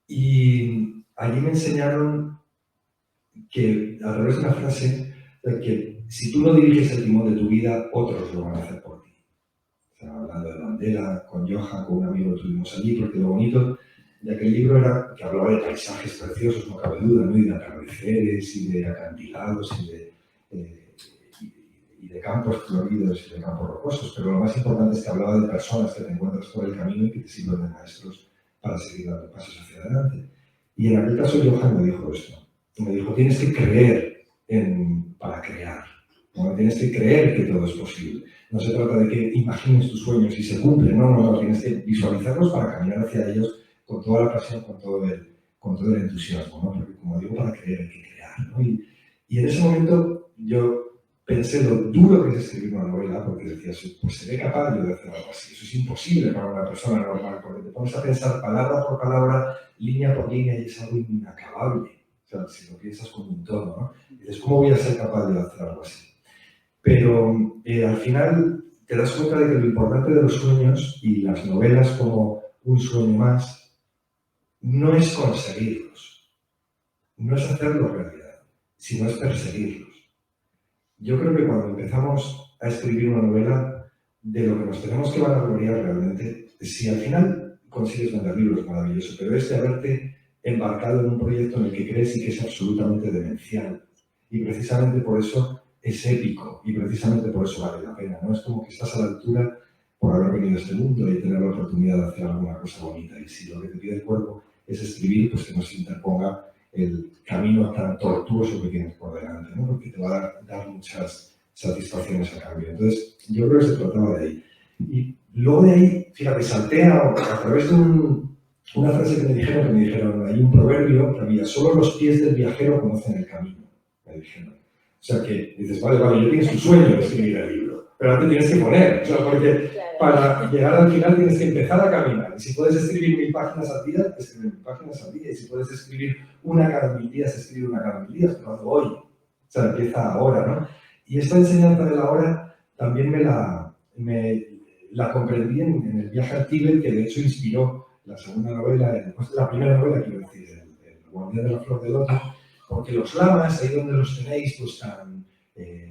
Y allí me enseñaron que, a través de una frase, que si tú no diriges el timón de tu vida, otros lo van a hacer por ti. O sea, hablando de Mandela, con Johan, con un amigo estuvimos allí, porque lo bonito de aquel libro era que hablaba de paisajes preciosos, no cabe duda, ¿no? Y de atardeceres, y de acantilados, y de campos floridos, y de campos rocosos, pero lo más importante es que hablaba de personas que te encuentras por el camino y que te sirven de maestros para seguir dando pasos hacia adelante. Y en aquel caso Johan me dijo esto. Me dijo, tienes que creer para crear. ¿No? Tienes que creer que todo es posible. No se trata de que imagines tus sueños y se cumplen. No. Tienes que visualizarlos para caminar hacia ellos con toda la pasión, con todo el entusiasmo, ¿no? Porque, como digo, para creer hay que crear, ¿no? Y en ese momento yo pensé lo duro que es escribir una novela, porque decía, pues seré capaz yo de hacer algo así. Eso es imposible para una persona normal, porque te pones a pensar palabra por palabra, línea por línea, y es algo inacabable. O sea, si lo piensas como un todo, ¿no? Y dices, ¿cómo voy a ser capaz de hacer algo así? Pero al final te das cuenta de que lo importante de los sueños y las novelas como un sueño más no es conseguirlos, no es hacerlos realidad, sino es perseguirlos. Yo creo que cuando empezamos a escribir una novela, de lo que nos tenemos que vanagloriar realmente, si al final consigues vender libros, maravilloso, pero es de haberte embarcado en un proyecto en el que crees y que es absolutamente demencial. Y precisamente por eso es épico, y precisamente por eso vale la pena, ¿no? Es como que estás a la altura por haber venido a este mundo y tener la oportunidad de hacer alguna cosa bonita. Y si lo que te pide el cuerpo es escribir, pues que no se interponga el camino tan tortuoso que tienes por delante, ¿no? Porque te va a dar muchas satisfacciones a cambio. Entonces, yo creo que se trataba de ahí. Y luego de ahí, fíjate, salté a través de una frase que me dijeron, hay un proverbio que había, solo los pies del viajero conocen el camino, me dijeron. O sea que dices, vale, yo tienes tu sueño de escribir el libro, pero ahora te tienes que poner, o sea, porque para llegar al final tienes que empezar a caminar. Y si puedes escribir 1000 páginas al día, escribe 1000 páginas al día. Y si puedes escribir una cada 1000 días, escribe una cada 1000 días, pero hazlo hoy. O sea, empieza ahora, ¿no? Y esta enseñanza de la hora también me la comprendí en el viaje al Tíbet, que de hecho inspiró la segunda novela, la primera novela, quiero decir, el guardián de la flor de loto, porque los lamas, ahí donde los tenéis, pues tan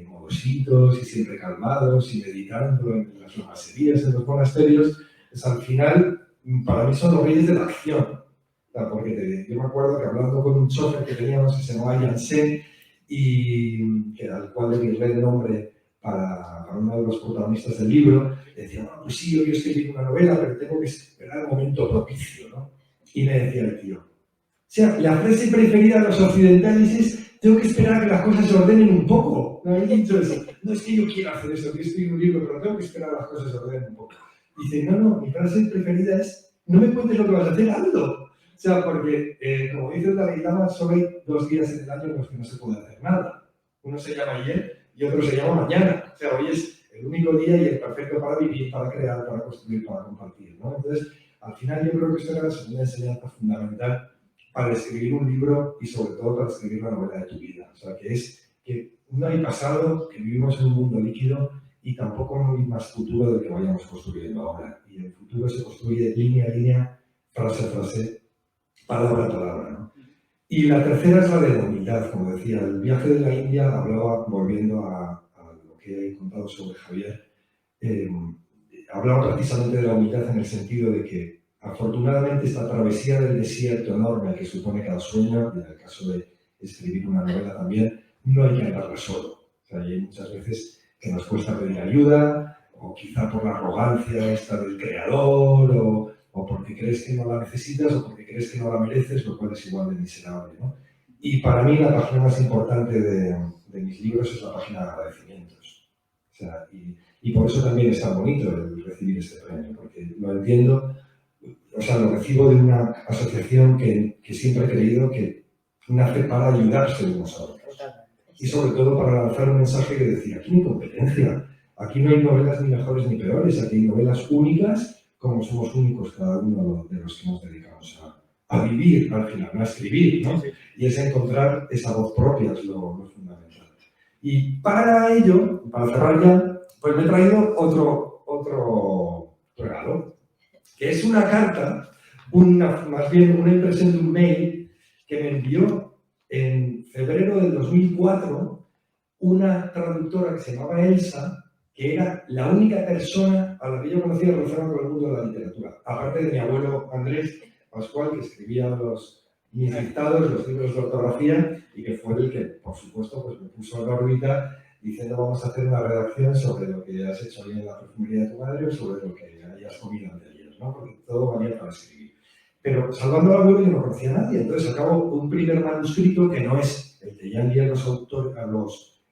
modositos y siempre calmados y meditando en las lamaserías, en los monasterios, pues al final, para mí son los reyes de la acción. O sea, porque yo me acuerdo que hablando con un chofer que teníamos que se llamaba Janssen, y al cual le di el nombre para uno de los protagonistas del libro, decía, no, pues sí, yo quiero escribir una novela, pero tengo que esperar el momento propicio, ¿no? Y me decía el tío, o sea, la frase preferida de los occidentales es, tengo que esperar a que las cosas se ordenen un poco. ¿No he dicho eso? No es que yo quiera hacer eso, quiero escribir un libro, pero tengo que esperar a que las cosas se ordenen un poco. Dice, no, mi frase preferida es, no me cuentes lo que vas a hacer, hazlo. O sea, porque, como dice el Dalai Lama, solo hay 2 días en el año en los que no se puede hacer nada. Uno se llama ayer y otro se llama mañana. O sea, hoy es el único día y el perfecto para vivir, para crear, para construir, para compartir, ¿no? Entonces, al final yo creo que esto era la segunda enseñanza fundamental para escribir un libro y sobre todo para escribir la novela de tu vida. O sea, que es que no hay pasado, que vivimos en un mundo líquido y tampoco no hay más futuro del que vayamos construyendo ahora. Y el futuro se construye línea a línea, frase a frase, palabra a palabra, ¿no? Y la tercera es la de la humildad, como decía. El viaje de la India hablaba, volviendo a lo que he contado sobre Javier, hablaba precisamente de la humildad en el sentido de que afortunadamente esta travesía del desierto enorme que supone cada sueño, y en el caso de escribir una novela también, no hay que andarla solo. O sea, hay muchas veces que nos cuesta pedir ayuda, o quizá por la arrogancia esta del creador, o porque crees que no la necesitas, o porque crees que no la mereces, lo cual es igual de miserable, ¿no? Y para mí la página más importante de mis libros es la página de agradecimientos. O sea, y por eso también es tan bonito el recibir este premio, porque lo entiendo, o sea, lo recibo de una asociación que siempre he creído que nace para ayudarse unos a otros. Y sobre todo para lanzar un mensaje que decía, aquí no hay competencia, aquí no hay novelas ni mejores ni peores, aquí hay novelas únicas como somos únicos cada uno de los que nos dedicamos a vivir al final, no a escribir, ¿no? Y es encontrar esa voz propia, es lo fundamental. Y para ello, para cerrar ya, pues me he traído otro regalo, que es una carta, más bien una impresión de un mail que me envió en febrero del 2004 una traductora que se llamaba Elsa, que era la única persona a la que yo conocía relacionada con el mundo de la literatura, aparte de mi abuelo Andrés Pascual, que escribía mis dictados, los libros de ortografía, y que fue el que, por supuesto, pues me puso en la órbita diciendo vamos a hacer una redacción sobre lo que has hecho bien en la perfumería de tu madre o sobre lo que hayas comido anteayer, ¿no? Porque todo valía para escribir. Pero salvando al abuelo yo no conocía a nadie, entonces acabo un primer manuscrito que no es el que ya envié a los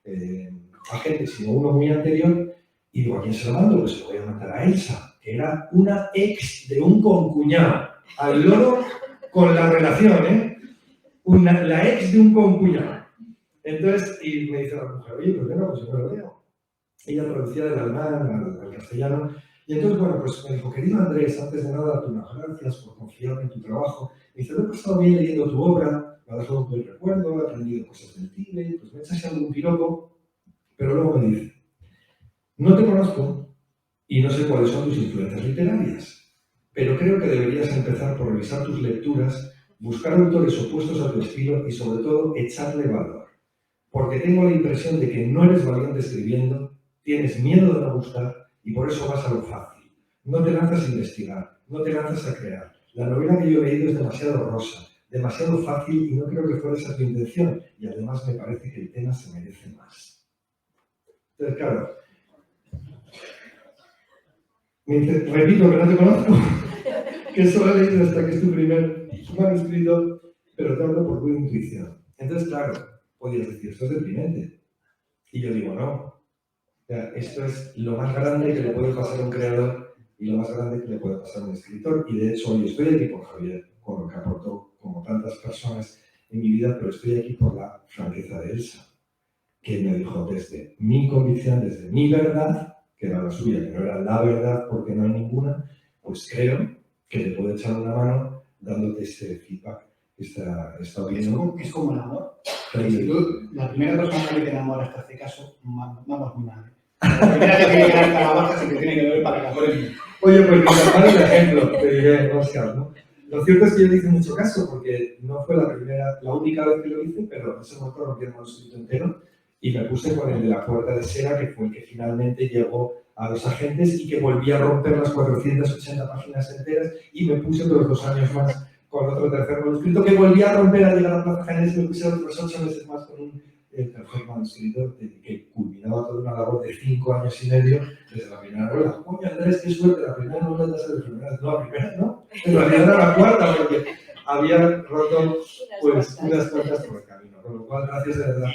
agentes, sino uno muy anterior, y digo, ¿a quién se lo mando? Pues se lo voy a mandar a Elsa, que era una ex de un concuñado, al loro con la relación, ¿eh? La ex de un concuñado. Entonces, y me dice la mujer, oye, pues venga, pues yo me lo leo. Ella traducía del alemán al castellano, y entonces, bueno, pues me dijo, querido Andrés, antes de nada, darte unas gracias por confiar en tu trabajo. Me dice, me he pasado bien leyendo tu obra, me ha dejado un buen recuerdo, he aprendido cosas del Tíbet, pues me echas algún piropo, pero luego me dice, no te conozco y no sé cuáles son tus influencias literarias, pero creo que deberías empezar por revisar tus lecturas, buscar autores opuestos a tu estilo y sobre todo echarle valor. Porque tengo la impresión de que no eres valiente escribiendo, tienes miedo de no gustar y por eso vas a lo fácil. No te lanzas a investigar, no te lanzas a crear. La novela que yo he leído es demasiado rosa, demasiado fácil y no creo que fuera esa tu intención. Y además me parece que el tema se merece más. Entonces, claro, me dice, repito que no te conozco, que solo he leído hasta que es tu primer manuscrito, pero te hablo por tu intuición. Entonces, claro, podías decir, esto es deprimente. Y yo digo, no. O sea, esto es lo más grande que le puede pasar a un creador y lo más grande que le puede pasar a un escritor. Y de hecho, hoy estoy aquí por Javier, con lo que aportó como tantas personas en mi vida, pero estoy aquí por la franqueza de Elsa, que me dijo desde mi convicción, desde mi verdad, que era la suya, que no era la verdad porque no hay ninguna, pues creo que te puedo echar una mano dándote este feedback. Está bien. Es como el amor. Si tú, la primera persona que te enamoras te hace caso, vamos muy mal. La primera que tiene que dar calabazas y que tiene que ver para que la ponen. Oye, pues mi hermano es el ejemplo, te diré, Oscar, ¿no? Lo cierto es que yo le hice mucho caso porque no fue la única vez que lo hice, pero en ese momento rompí el manuscrito entero y me puse con el de La puerta de seda, que fue el que finalmente llegó a los agentes y que volví a romper las 480 páginas enteras y me puse otros 2 años más con otro tercer manuscrito que volví a romper al llegar a Plaza Janes y me puse otros 8 meses más con un tercer manuscrito que culminaba toda una labor de 5 años y medio desde la primera novela. Coño, Andrés, qué suerte, la primera novela ya se de enfermedades. No, la primera no, en realidad era la cuarta porque había roto pues unas cuantas por el camino. Con lo cual, gracias de verdad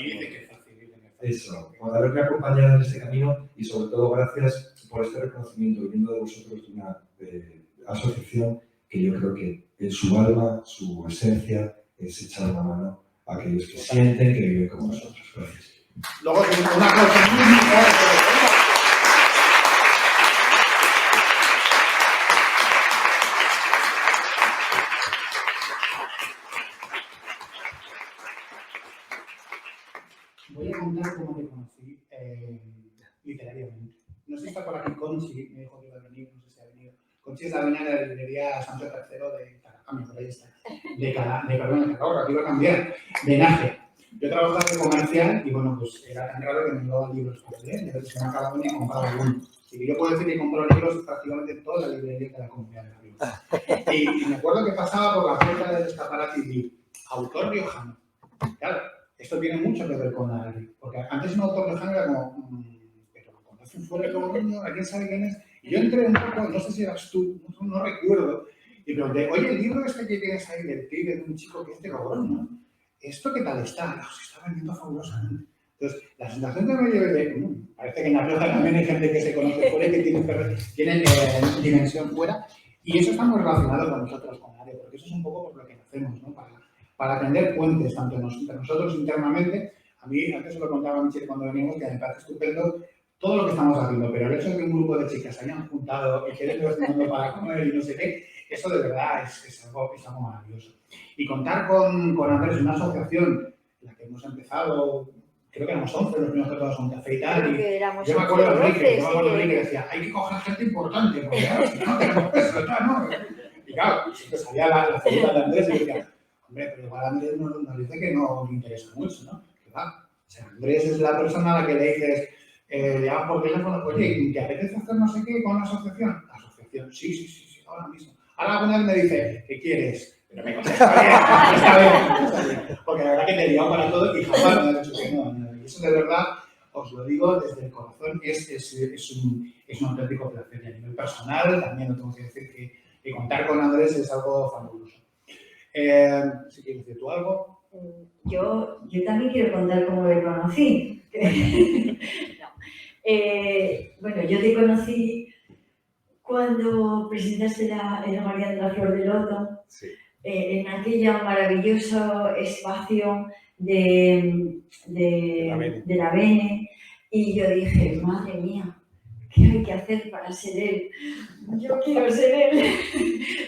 por haberme acompañado en este camino y sobre todo gracias por este reconocimiento viniendo de vosotros de una asociación que yo creo que en su alma, su esencia es echar una mano a aquellos que sienten que viven como nosotros. Gracias. Luego tenemos una cosa muy fuerte. Voy a contar cómo te conocí literariamente. Conchis la dueña de la librería Sancho III de Caracamio, por ahí está. De Calahorra, que iba a cambiar, de Naje. Yo trabajaba de comercial y bueno, pues era tan raro que me llevaban libros para leer, entonces se me acababa uno y compraba uno. Así que yo puedo decir que compro libros prácticamente en toda la librería de la Comunidad de Madrid. Y me acuerdo que pasaba por la puerta del escaparate y vi, autor riojano. Claro, esto tiene mucho que ver con la... Porque antes un autor riojano era como... pero conoce un fuera como niño, ¿alguien sabe quién es? Y yo entré un poco, no sé si eras tú, no recuerdo, y pregunté, oye, el libro este que tienes ahí del pibe de un chico que es de Gabón, ¿no? ¿Esto qué tal está? No, se está vendiendo fabulosamente. Entonces, la sensación que me llevé de, parece que en La Rioja también hay gente que se conoce fuera y que tiene dimensión fuera, y eso está muy relacionado con nosotros, con ARE, porque eso es un poco por lo que hacemos, ¿no? Para tender puentes, tanto entre nosotros internamente. A mí, antes se lo contaba a Michelle cuando venimos, que me parece estupendo todo lo que estamos haciendo, pero el hecho de que un grupo de chicas se hayan juntado y queden mundo para comer y no sé qué, eso de verdad es algo maravilloso. Y contar con Andrés, una asociación, la que hemos empezado, creo que éramos 11 los primeros que todos un café y tal, y yo me acuerdo de Enrique, que decía, hay que coger gente importante, porque claro, si no tenemos peso, ya no. Y claro, siempre salía la figura de Andrés y decía, hombre, pero igual Andrés nos dice que no le interesa mucho, ¿no? Que va. O sea, Andrés es la persona a la que le dices, llamas por teléfono, oye, ¿te apetece hacer no sé qué con la asociación? La asociación, sí, ahora mismo. Ahora alguna vez me dice, ¿qué quieres? Pero me contesta bien, está bien. Porque la verdad que te he liado para todo y jamás me ha dicho que no. Y eso de verdad, os lo digo desde el corazón, es un auténtico placer. Y a nivel personal, también lo tengo que decir que contar con Andrés es algo fabuloso. ¿Sí quieres decir tú algo? Yo también quiero contar cómo le conocí. No. Bueno, yo te conocí cuando presentaste el María de la Flor de Loto, sí. En aquel maravilloso espacio de la Bene, y yo dije, madre mía, ¿qué hay que hacer para ser él? Yo quiero ser él.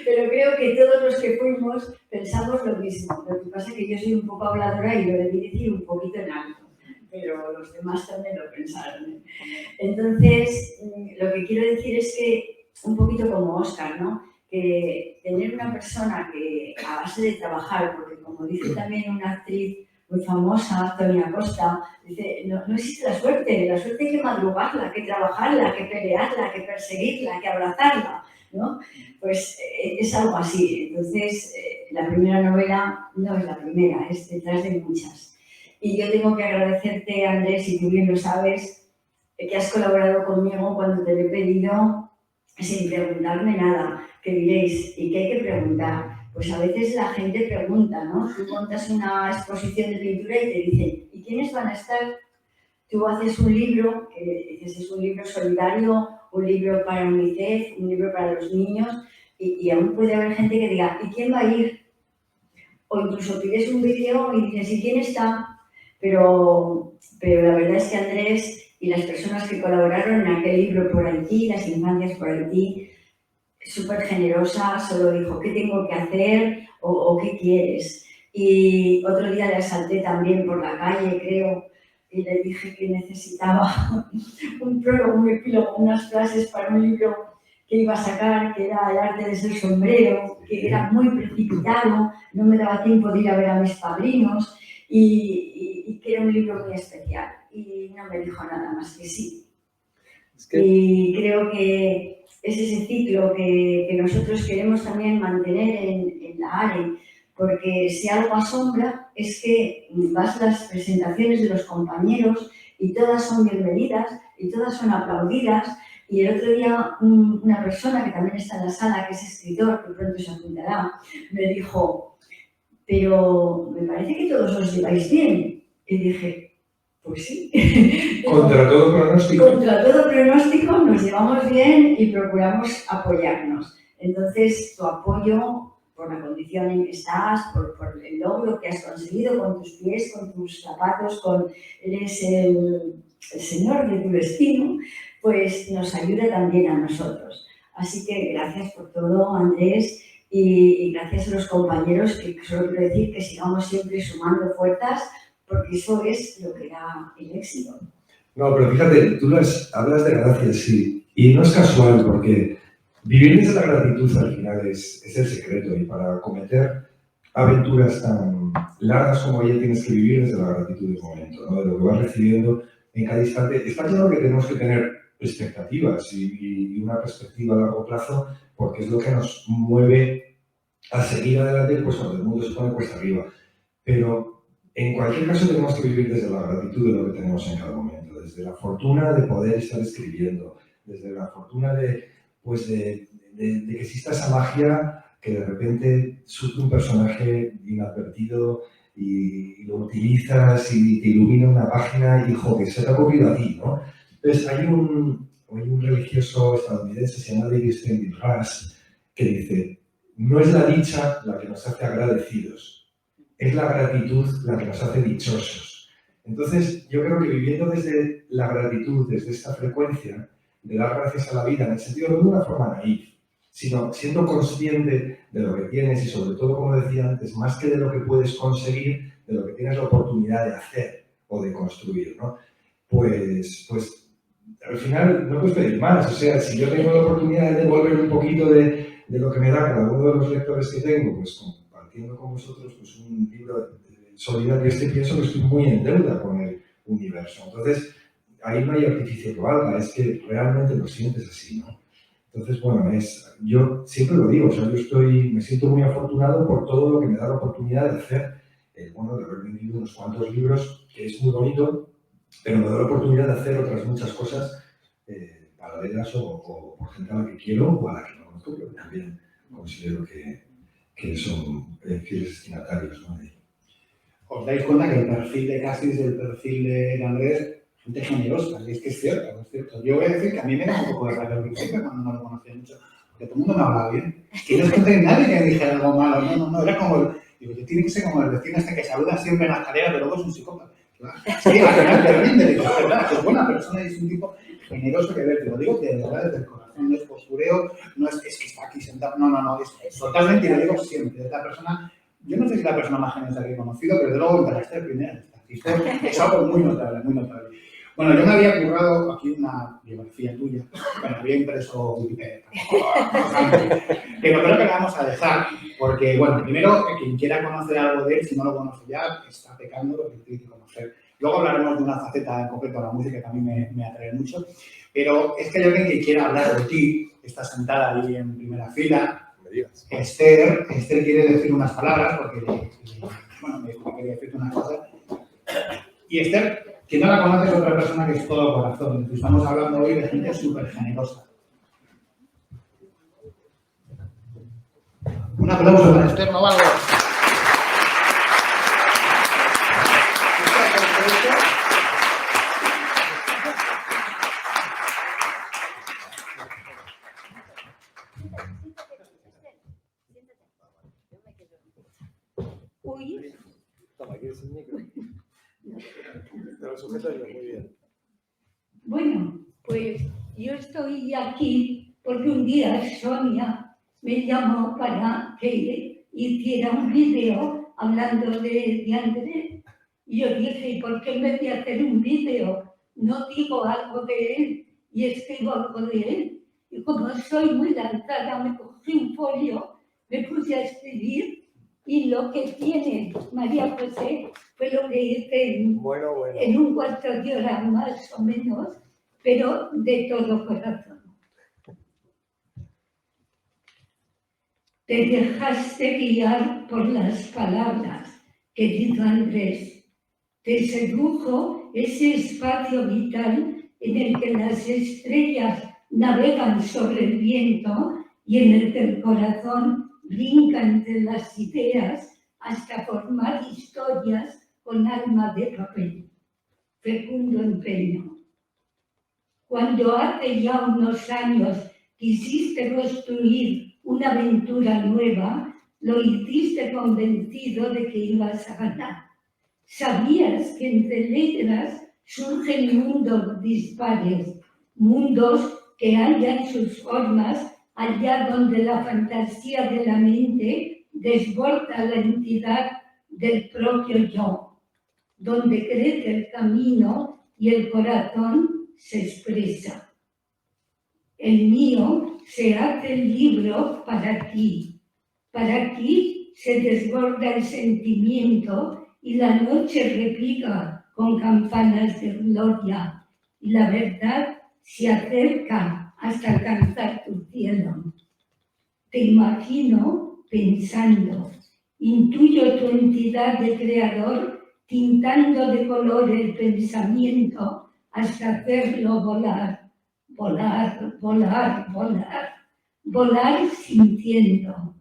Pero creo que todos los que fuimos pensamos lo mismo. Lo que pasa es que yo soy un poco habladora y lo debí decir un poquito en alto, pero los demás también lo pensaron. Entonces, lo que quiero decir es que, un poquito como Óscar, ¿no? Que tener una persona que, a base de trabajar, porque como dice también una actriz muy famosa, Tonia Costa, dice, no existe la suerte hay que madrugarla, hay que trabajarla, hay que pelearla, hay que perseguirla, hay que abrazarla, ¿no? Pues es algo así. Entonces, la primera novela no es la primera, es detrás de muchas. Y yo tengo que agradecerte, Andrés, y tú bien lo sabes, que has colaborado conmigo cuando te lo he pedido sin preguntarme nada. Que diréis, ¿y qué hay que preguntar? Pues a veces la gente pregunta, ¿no? Tú montas una exposición de pintura y te dicen, ¿y quiénes van a estar? Tú haces un libro, que dices, es un libro solidario, un libro para UNICEF, un libro para los niños, y aún puede haber gente que diga, ¿y quién va a ir? O incluso pides un vídeo y dices, ¿y quién está? Pero la verdad es que Andrés y las personas que colaboraron en aquel libro por Haití, las infancias por Haití, súper generosa, solo dijo, ¿qué tengo que hacer? O ¿qué quieres? Y otro día le asalté también por la calle, creo, y le dije que necesitaba un prólogo, un epílogo, unas frases para un libro que iba a sacar, que era El arte de ser sombrero, que era muy precipitado, no me daba tiempo de ir a ver a mis padrinos, y que era un libro muy especial. Y no me dijo nada más que sí. Y creo que es ese ciclo que nosotros queremos también mantener en la ARE, porque si algo asombra es que vas a las presentaciones de los compañeros y todas son bienvenidas y todas son aplaudidas. Y el otro día una persona que también está en la sala, que es escritor, que pronto se apuntará, me dijo, pero me parece que todos os lleváis bien. Y dije, pues sí. Contra todo pronóstico. Contra todo pronóstico nos llevamos bien y procuramos apoyarnos. Entonces, tu apoyo, por la condición en que estás, por el logro que has conseguido con tus pies, con tus zapatos, eres el señor de tu destino, pues nos ayuda también a nosotros. Así que gracias por todo, Andrés, y gracias a los compañeros, que solo quiero decir que sigamos siempre sumando fuerzas, porque eso es lo que da el éxito. No, pero fíjate, tú hablas de gracias, sí, y no es casual, porque Vivir desde la gratitud al final es el secreto, y para cometer aventuras tan largas como ella tienes que vivir desde la gratitud del momento, ¿no? De lo que vas recibiendo en cada instante. Está claro que tenemos que tener expectativas y una perspectiva a largo plazo, porque es lo que nos mueve a seguir adelante pues cuando el mundo se pone cuesta arriba. Pero en cualquier caso tenemos que vivir desde la gratitud de lo que tenemos en cada momento, desde la fortuna de poder estar escribiendo, desde la fortuna de que exista esa magia que de repente surge un personaje inadvertido y lo utilizas y te ilumina una página y, joder, se te ha ocurrido a ti, ¿no? Entonces, hay un religioso estadounidense, se llama David Stevenson, que dice: no es la dicha la que nos hace agradecidos, es la gratitud la que nos hace dichosos. Entonces, yo creo que viviendo desde la gratitud, desde esta frecuencia, de dar gracias a la vida, en el sentido no de una forma naif, sino siendo consciente de lo que tienes y, sobre todo, como decía antes, más que de lo que puedes conseguir, de lo que tienes la oportunidad de hacer o de construir, ¿no? Pues al final no puedes pedir más. O sea, si yo tengo la oportunidad de devolver un poquito de lo que me da cada uno de los lectores que tengo, pues compartiendo con vosotros pues, un libro solidario, pienso que estoy muy en deuda con el universo. Entonces, ahí no hay artificio que valga, es que realmente lo sientes así, ¿no? Entonces, bueno, yo siempre lo digo, o sea, me siento muy afortunado por todo lo que me da la oportunidad de hacer, de haber vendido unos cuantos libros, que es muy bonito, pero me da la oportunidad de hacer otras muchas cosas paralelas o por gente a la que quiero o a la que no conozco, pero también considero que son fieles destinatarios, ¿no? Os dais cuenta que el perfil de Cassis y el perfil de Andrés, gente generosa, y es que es cierto, es cierto. Yo voy a decir que a mí me da un poco de rabia al principio cuando no lo conocía mucho, porque todo el mundo me hablaba bien. Que no escuché nadie que me dijera algo malo, no, era como digo, yo tiene que ser como el vecino este que saluda siempre en la escalera, pero luego es un psicópata. Sí, al final te rinde, digo, es verdad, es buena persona y es un tipo generoso que ver, te lo digo de verdad desde el corazón, no es postureo, no es que está aquí sentado, no, es totalmente, y lo digo siempre, es la persona. Yo no sé si es la persona más generosa que he conocido, pero de luego entre las tres primeras es algo muy notable, muy notable. Bueno, yo me había currado aquí una biografía tuya, bueno, había impreso Wikipedia, pero creo que la vamos a dejar, porque, bueno, primero, quien quiera conocer algo de él, si no lo conoce ya, está pecando lo que tiene que conocer. Luego hablaremos de una faceta en concreto de la música que también me atrae mucho, pero es que hay alguien que quiera hablar de ti, está sentada ahí en primera fila. Esther quiere decir unas palabras porque me dijo que quería decirte una cosa. Y Esther, quien no la conoce, es otra persona que es todo corazón. Estamos hablando hoy de gente súper generosa. Un aplauso para Esther Novalgo. Bueno, pues yo estoy aquí porque un día Sonia me llamó para que hiciera un vídeo hablando de Andrés. Y yo dije, ¿y por qué en vez de hacer un vídeo no digo algo de él y escribo algo de él? Y como soy muy lanzada, me cogí un folio, me puse a escribir. Y lo que tiene María José fue lo que hice en un cuarto de hora más o menos, pero de todo corazón. Te dejaste guiar por las palabras, querido Andrés. Te sedujo ese espacio vital en el que las estrellas navegan sobre el viento y en el que el corazón brinca entre las ideas hasta formar historias con alma de papel. Fecundo empeño. Cuando hace ya unos años quisiste construir una aventura nueva, lo hiciste convencido de que ibas a ganar. Sabías que entre letras surgen mundos dispares, mundos que hallan sus formas allá donde la fantasía de la mente desborda la entidad del propio yo, donde crece el camino y el corazón se expresa. El mío se hace libro para ti. Para ti se desborda el sentimiento y la noche repica con campanas de gloria. Y la verdad se acerca hasta alcanzar tu cielo. Te imagino pensando, intuyo tu entidad de creador tintando de color el pensamiento hasta hacerlo volar, volar, volar, volar, volar sintiendo.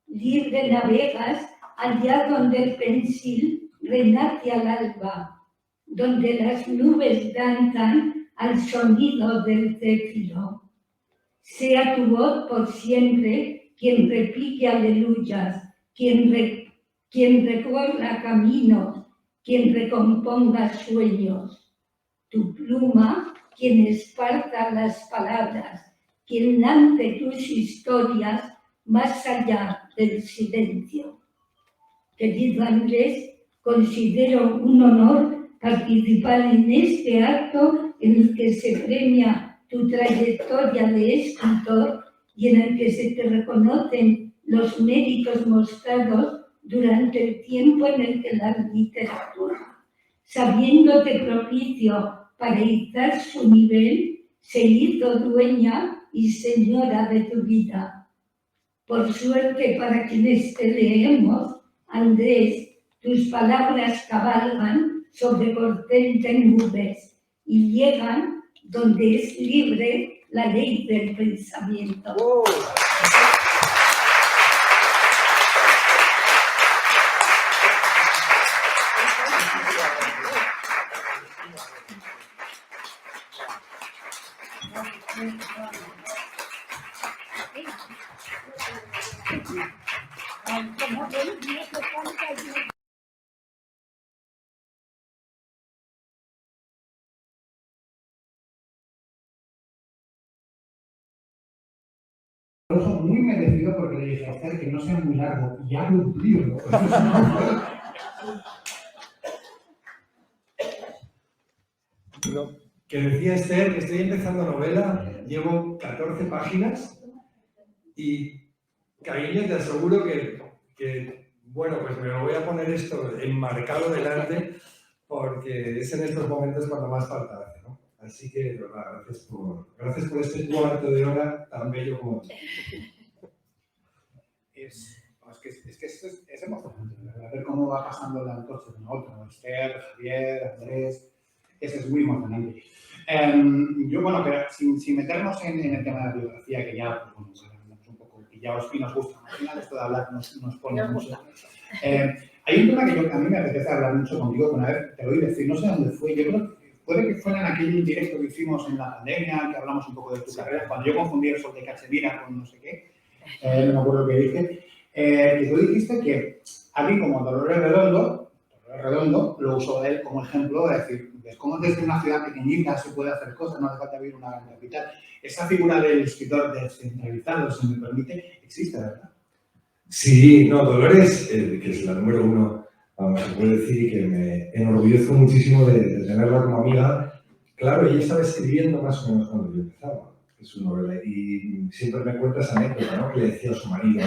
Libre navegas allá donde el pensil renace al alba, donde las nubes danzan al sonido del céfiro. Sea tu voz por siempre quien repique aleluyas, quien recorra caminos, quien recomponga sueños. Tu pluma, quien esparta las palabras, quien lance tus historias más allá del silencio. Querido Andrés, considero un honor participar en este acto en el que se premia tu trayectoria de escritor y en el que se te reconocen los méritos mostrados durante el tiempo en el que la literatura, sabiéndote propicio para izar su nivel, se hizo dueña y señora de tu vida. Por suerte para quienes te leemos, Andrés, tus palabras cabalgan sobre cortel de nubes y llegan donde es libre la ley del pensamiento. Muy merecido porque le dije a Esther que no sea muy largo y ha cumplido. Que decía Esther que estoy empezando novela, llevo 14 páginas y, cariño, te aseguro que, bueno, pues me lo voy a poner esto enmarcado delante porque es en estos momentos cuando más falta hace, ¿no? Así que, de verdad, gracias por este cuarto de hora tan bello como tú. Es que esto es emocionante, ¿verdad? Ver cómo va pasando la antorcha de uno a otro. Esther, Javier, Andrés, eso es muy emocionante. Yo, bueno, pero sin meternos en el tema de la biografía, que ya, pues, bueno, andamos un poco pillados y nos gusta. Al final esto de hablar nos pone mucho. Hay un tema que a mí me apetece hablar mucho contigo, que una vez te lo oí decir, no sé dónde fue, yo creo que puede que fuera en aquel directo que hicimos en la pandemia, que hablamos un poco de tu carrera, cuando yo confundí el Sol de Cachemira con no sé qué, no me acuerdo qué dije, que tú dijiste que alguien como Dolores Redondo lo usó él como ejemplo de decir, ¿ves cómo desde una ciudad pequeñita se puede hacer cosas? No hace falta vivir una gran capital. Esa figura del escritor descentralizado, si me permite, existe, ¿verdad? Sí, no, Dolores, que es la número uno, vamos, se puede decir que me enorgullezco muchísimo de tenerla como amiga. Claro, ella estaba escribiendo más o menos cuando yo empezaba su novela y siempre me cuenta esa anécdota, ¿no? Que le decía a su marido,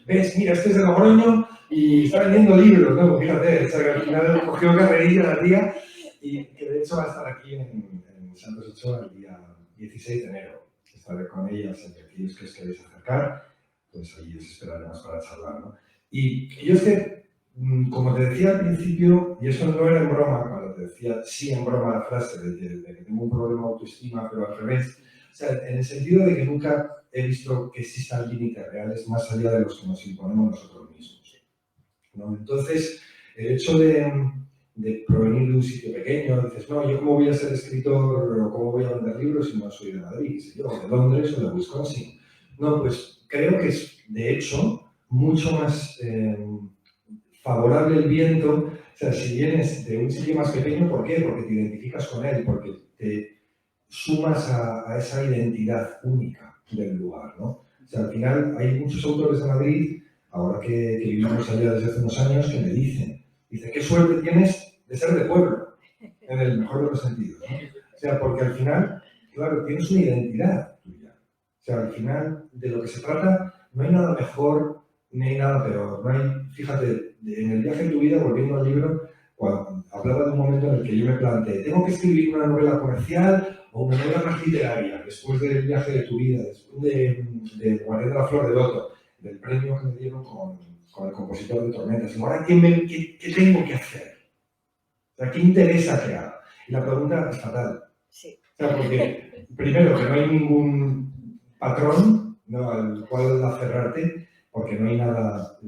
ves, mira, este es de Logroño y está vendiendo libros, ¿no? Fíjate, o sea, que al final cogió carrerilla la tía y que de hecho va a estar aquí en Santos Ochoa el día 16 de enero. Estaré con ella, o sea, que aquellos que os queréis acercar, pues ahí os esperaremos para charlar, ¿no? Y yo es que, como te decía al principio, y eso no era en broma, cuando te decía sí en broma la frase de que tengo un problema de autoestima, pero al revés, o sea, en el sentido de que nunca he visto que existan límites reales más allá de los que nos imponemos nosotros mismos, ¿no? Entonces, el hecho de provenir de un sitio pequeño, dices, no, yo cómo voy a ser escritor o cómo voy a vender libros si no soy de Madrid, si yo de Londres o de Wisconsin. No, pues creo que es, de hecho, mucho más favorable el viento. O sea, si vienes de un sitio más pequeño, ¿por qué? Porque te identificas con él, porque te sumas a esa identidad única del lugar, ¿no? O sea, al final hay muchos autores de Madrid, ahora que vivimos allá desde hace unos años, que me dicen, qué suerte tienes de ser de pueblo, en el mejor de los sentidos, ¿no? O sea, porque al final, claro, tienes una identidad tuya. sea, al final, de lo que se trata, no hay nada mejor ni hay nada peor. No hay, fíjate, en el viaje de tu vida, volviendo al libro, cuando hablaba de un momento en el que yo me planteé, ¿tengo que escribir una novela comercial o una novela más literaria? Después del viaje de tu vida, después de Guardián de la Flor de Loto, del premio que me dieron con el compositor de Tormentas. Ahora, ¿qué tengo que hacer? O sea, ¿qué interesa que haga? Y la pregunta es fatal. Sí. O sea, porque, primero, que no hay ningún patrón, ¿no?, al cual aferrarte, porque no hay nada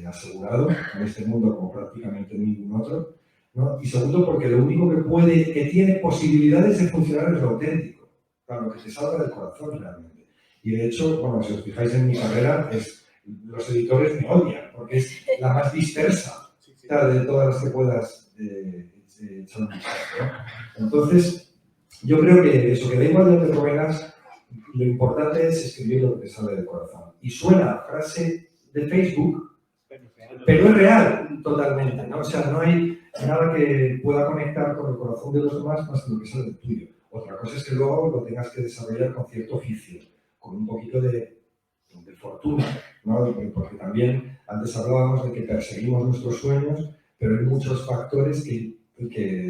asegurado en este mundo como prácticamente ningún otro, ¿no? Y segundo, porque lo único que tiene posibilidades de funcionar es lo auténtico, claro, lo que te salga del corazón realmente. Y de hecho, bueno, si os fijáis en mi carrera, los editores me odian, porque es la más dispersa, claro, de todas las que puedas echar un vistazo, ¿no? Entonces, yo creo que eso, que da igual de donde provengas, lo importante es escribir lo que te sale del corazón. Y suena frase de Facebook, pero es real totalmente, ¿no? O sea, no hay nada que pueda conectar con el corazón de los demás más que lo que sale del tuyo. Otra cosa es que luego lo tengas que desarrollar con cierto oficio, con un poquito de fortuna, ¿no? Porque también antes hablábamos de que perseguimos nuestros sueños, pero hay muchos factores que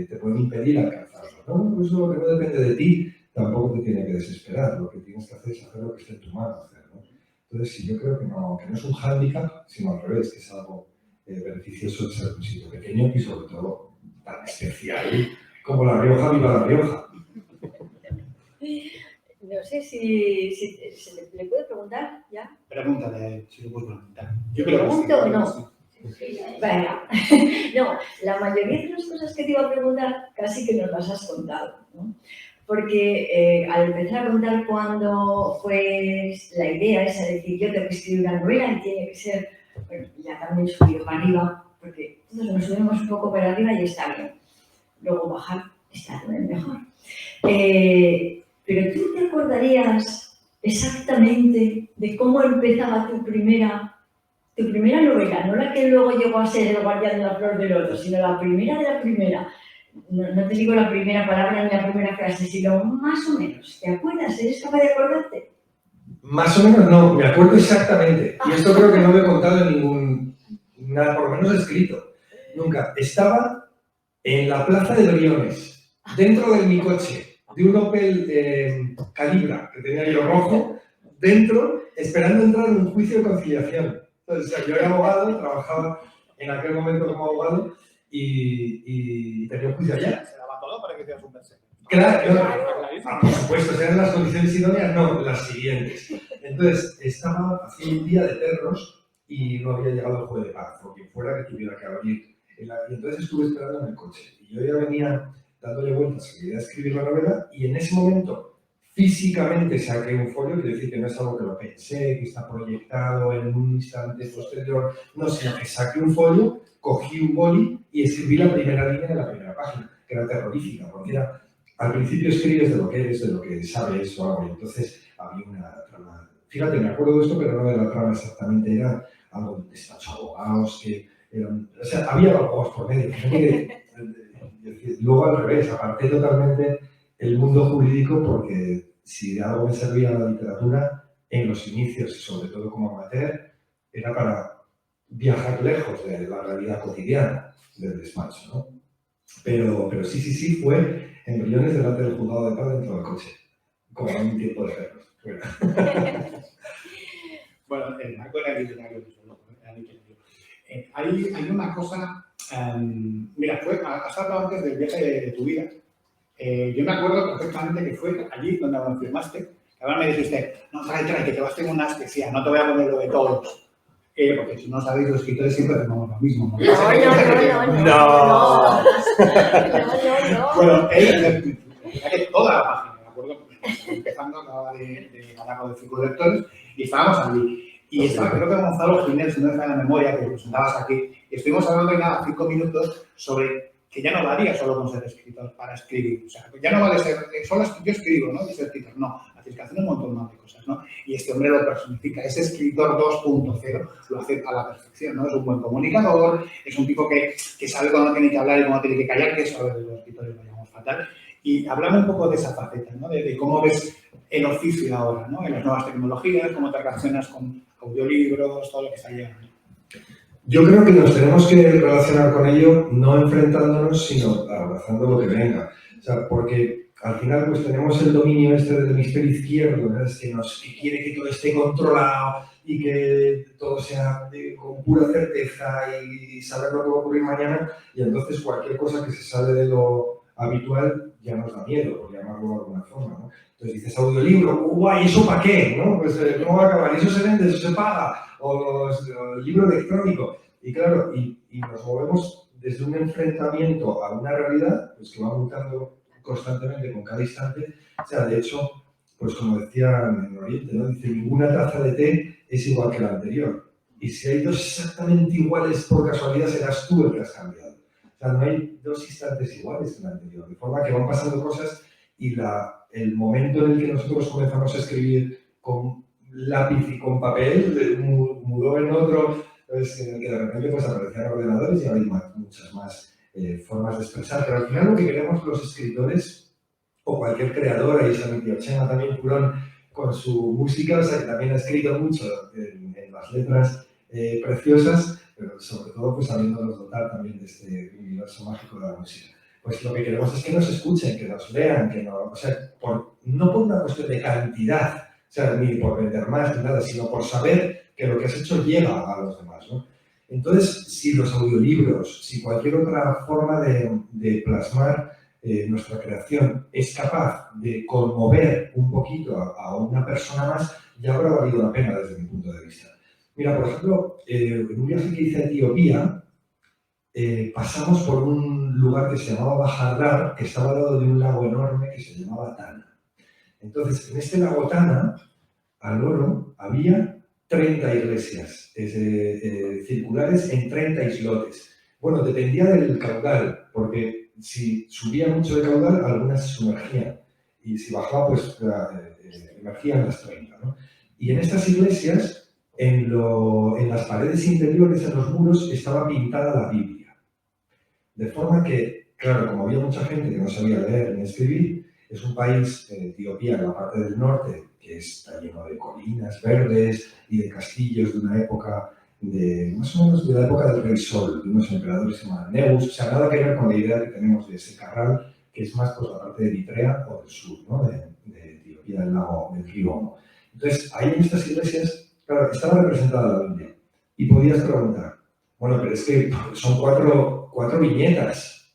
te pueden impedir alcanzarlos, ¿no? Pues eso que no depende de ti, tampoco te tiene que desesperar. Lo que tienes que hacer es hacer lo que esté en tu mano hacer, ¿no? Entonces, sí, yo creo que no es un hándicap, sino al revés, que es algo beneficioso de ser un sitio pequeño y sobre todo tan especial como La Rioja. ¡Viva La Rioja! No sé si se le puede preguntar ya. Pregúntale a él, si lo puedes preguntar. Yo ¿Le pregunto o no? Venga. No, la mayoría de las cosas que te iba a preguntar casi que nos las has contado, ¿no? Porque al empezar a contar cuándo fue la idea esa de decir yo tengo que escribir una novela y tiene que ser, bueno, ya también subido para arriba, porque todos nos subimos un poco para arriba y está bien. Luego bajar está también mejor. Pero tú te acordarías exactamente de cómo empezaba tu primera novela, no la que luego llegó a ser El Guardián de la Flor del Loto, sino la primera de la primera. No te digo la primera palabra ni la primera frase, sino más o menos. ¿Te acuerdas? ¿Eres capaz de acordarte? Más o menos no, me acuerdo exactamente. Y esto creo que no lo he contado en nada, por lo menos escrito. Nunca. Estaba en la Plaza de Briones, dentro de mi coche, de un Opel Calibra, que tenía yo rojo, dentro, esperando entrar en un juicio de conciliación. Entonces, o sea, yo era abogado, trabajaba en aquel momento como abogado y tenía un juicio allá. Se daba todo para que hicieras un perseguido. Claro, por supuesto, eran las condiciones idóneas, no, las siguientes. Entonces, estaba haciendo un día de perros y no había llegado el juez de paz, o quien fuera que tuviera que abrir. Y entonces estuve esperando en el coche. Y yo ya venía dándole vueltas a la idea de escribir la novela y en ese momento físicamente saqué un folio, quiero decir que no es algo que lo pensé, que está proyectado en un instante posterior, no, sino que saqué un folio, cogí un boli y escribí la primera línea de la primera página, que era terrorífica, porque era, al principio escribes de lo que eres, de lo que sabes o algo, y entonces había una trama. Fíjate, me acuerdo de esto, pero no de la trama exactamente, era algo de despacho abogados, que eran, o sea, había abogados por medio, luego al revés, aparté totalmente el mundo jurídico porque si de algo me servía la literatura en los inicios y sobre todo como amateur, era para viajar lejos de la realidad cotidiana del despacho, ¿no? Pero sí, fue en Briones delante del juzgado de paz dentro del coche, como en un tiempo de perros. Bueno, el marco era literario, hay una cosa, mira, has hablado antes del viaje de tu vida. Yo me acuerdo perfectamente que fue allí donde me firmaste. Ahora me dijiste, no, trae, que te vas a tener una especial, no te voy a poner lo de todos. Porque si no sabéis, los escritores siempre hacemos lo mismo. No. Bueno, toda la página, ¿de acuerdo? Empezando, acababa de ganar lo de 5 lectores y estábamos allí. Y estaba, creo que Gonzalo Ginés, si no me falla la memoria, que lo presentabas aquí, y estuvimos hablando de nada, 5 minutos, sobre que ya no valía solo con ser escritor para escribir. O sea, ya no vale ser, solo yo escribo, ¿no? Y ser escritor. No, tienes que hacer un montón más de cosas, ¿no? Y este hombre lo personifica. Ese escritor 2.0 lo hace a la perfección, ¿no? Es un buen comunicador, es un tipo que sabe cuándo tiene que hablar y cuándo tiene que callar, que eso a los escritores lo llamamos fatal. Y hablame un poco de esa faceta, ¿no? De cómo ves el oficio ahora, ¿no? En las nuevas tecnologías, cómo te relacionas con audiolibros, todo lo que está llegando. Yo creo que nos tenemos que relacionar con ello no enfrentándonos, sino abrazando lo que venga. O sea, porque al final pues tenemos el dominio este del hemisferio izquierdo, ¿no? que quiere que todo esté controlado y que todo sea con pura certeza y saber lo que va a ocurrir mañana, y entonces cualquier cosa que se sale de lo habitual ya nos da miedo, por llamarlo de alguna forma, ¿no? Entonces dices, audiolibro, guay, ¿eso para qué? ¿No? Pues ¿cómo va a acabar? ¿Eso se vende? ¿Eso se paga? O el libro electrónico. Y claro, y nos movemos desde un enfrentamiento a una realidad pues, que va mutando constantemente con cada instante. O sea, de hecho, pues como decían en Oriente, ¿no? Dice, ninguna taza de té es igual que la anterior. Y si hay dos exactamente iguales por casualidad, serás tú el que has cambiado. O sea, no hay dos instantes iguales que la anterior. De forma que van pasando cosas y el momento en el que nosotros comenzamos a escribir con lápiz y con papel, mudó en otro, pues, en el que de repente pues, aparecían ordenadores y ahora hay muchas más formas de expresar. Pero al final lo que queremos los escritores o cualquier creador, ahí está mi tío Chema también, Purón, con su música, o sea, que también ha escrito mucho en las letras preciosas, pero sobre todo pues sabiéndonos dotar también de este universo mágico de la música. Pues lo que queremos es que nos escuchen, que nos vean, que no, o sea, no por una cuestión de cantidad, o sea, ni por vender más ni nada, sino por saber que lo que has hecho llega a los demás, ¿no? Entonces, si los audiolibros, si cualquier otra forma de plasmar nuestra creación es capaz de conmover un poquito a una persona más, ya habrá valido la pena desde mi punto de vista. Mira, por ejemplo, en un viaje que hice a Etiopía, pasamos por un lugar que se llamaba Bahardar, que estaba al lado de un lago enorme que se llamaba Tana. Entonces, en este lago Tana, al loro, había 30 iglesias circulares en 30 islotes. Bueno, dependía del caudal, porque si subía mucho de caudal, algunas se sumergían. Y si bajaba, pues emergían las 30, ¿no? Y en estas iglesias, en las paredes interiores, en los muros, estaba pintada la Biblia. De forma que, claro, como había mucha gente que no sabía leer ni escribir, es un país, Etiopía, en la parte del norte, que está lleno de colinas verdes y de castillos de una época, más o menos de la época del Rey Sol, de unos emperadores llamados Negus. O sea, nada que ver con la idea que tenemos de ese Carral, que es más por la parte de Eritrea o del sur, ¿no? de Etiopía, del lago del río Omo. Entonces, ahí en estas iglesias, claro, estaba representada la Biblia. Y podías preguntar, bueno, pero es que son cuatro viñetas,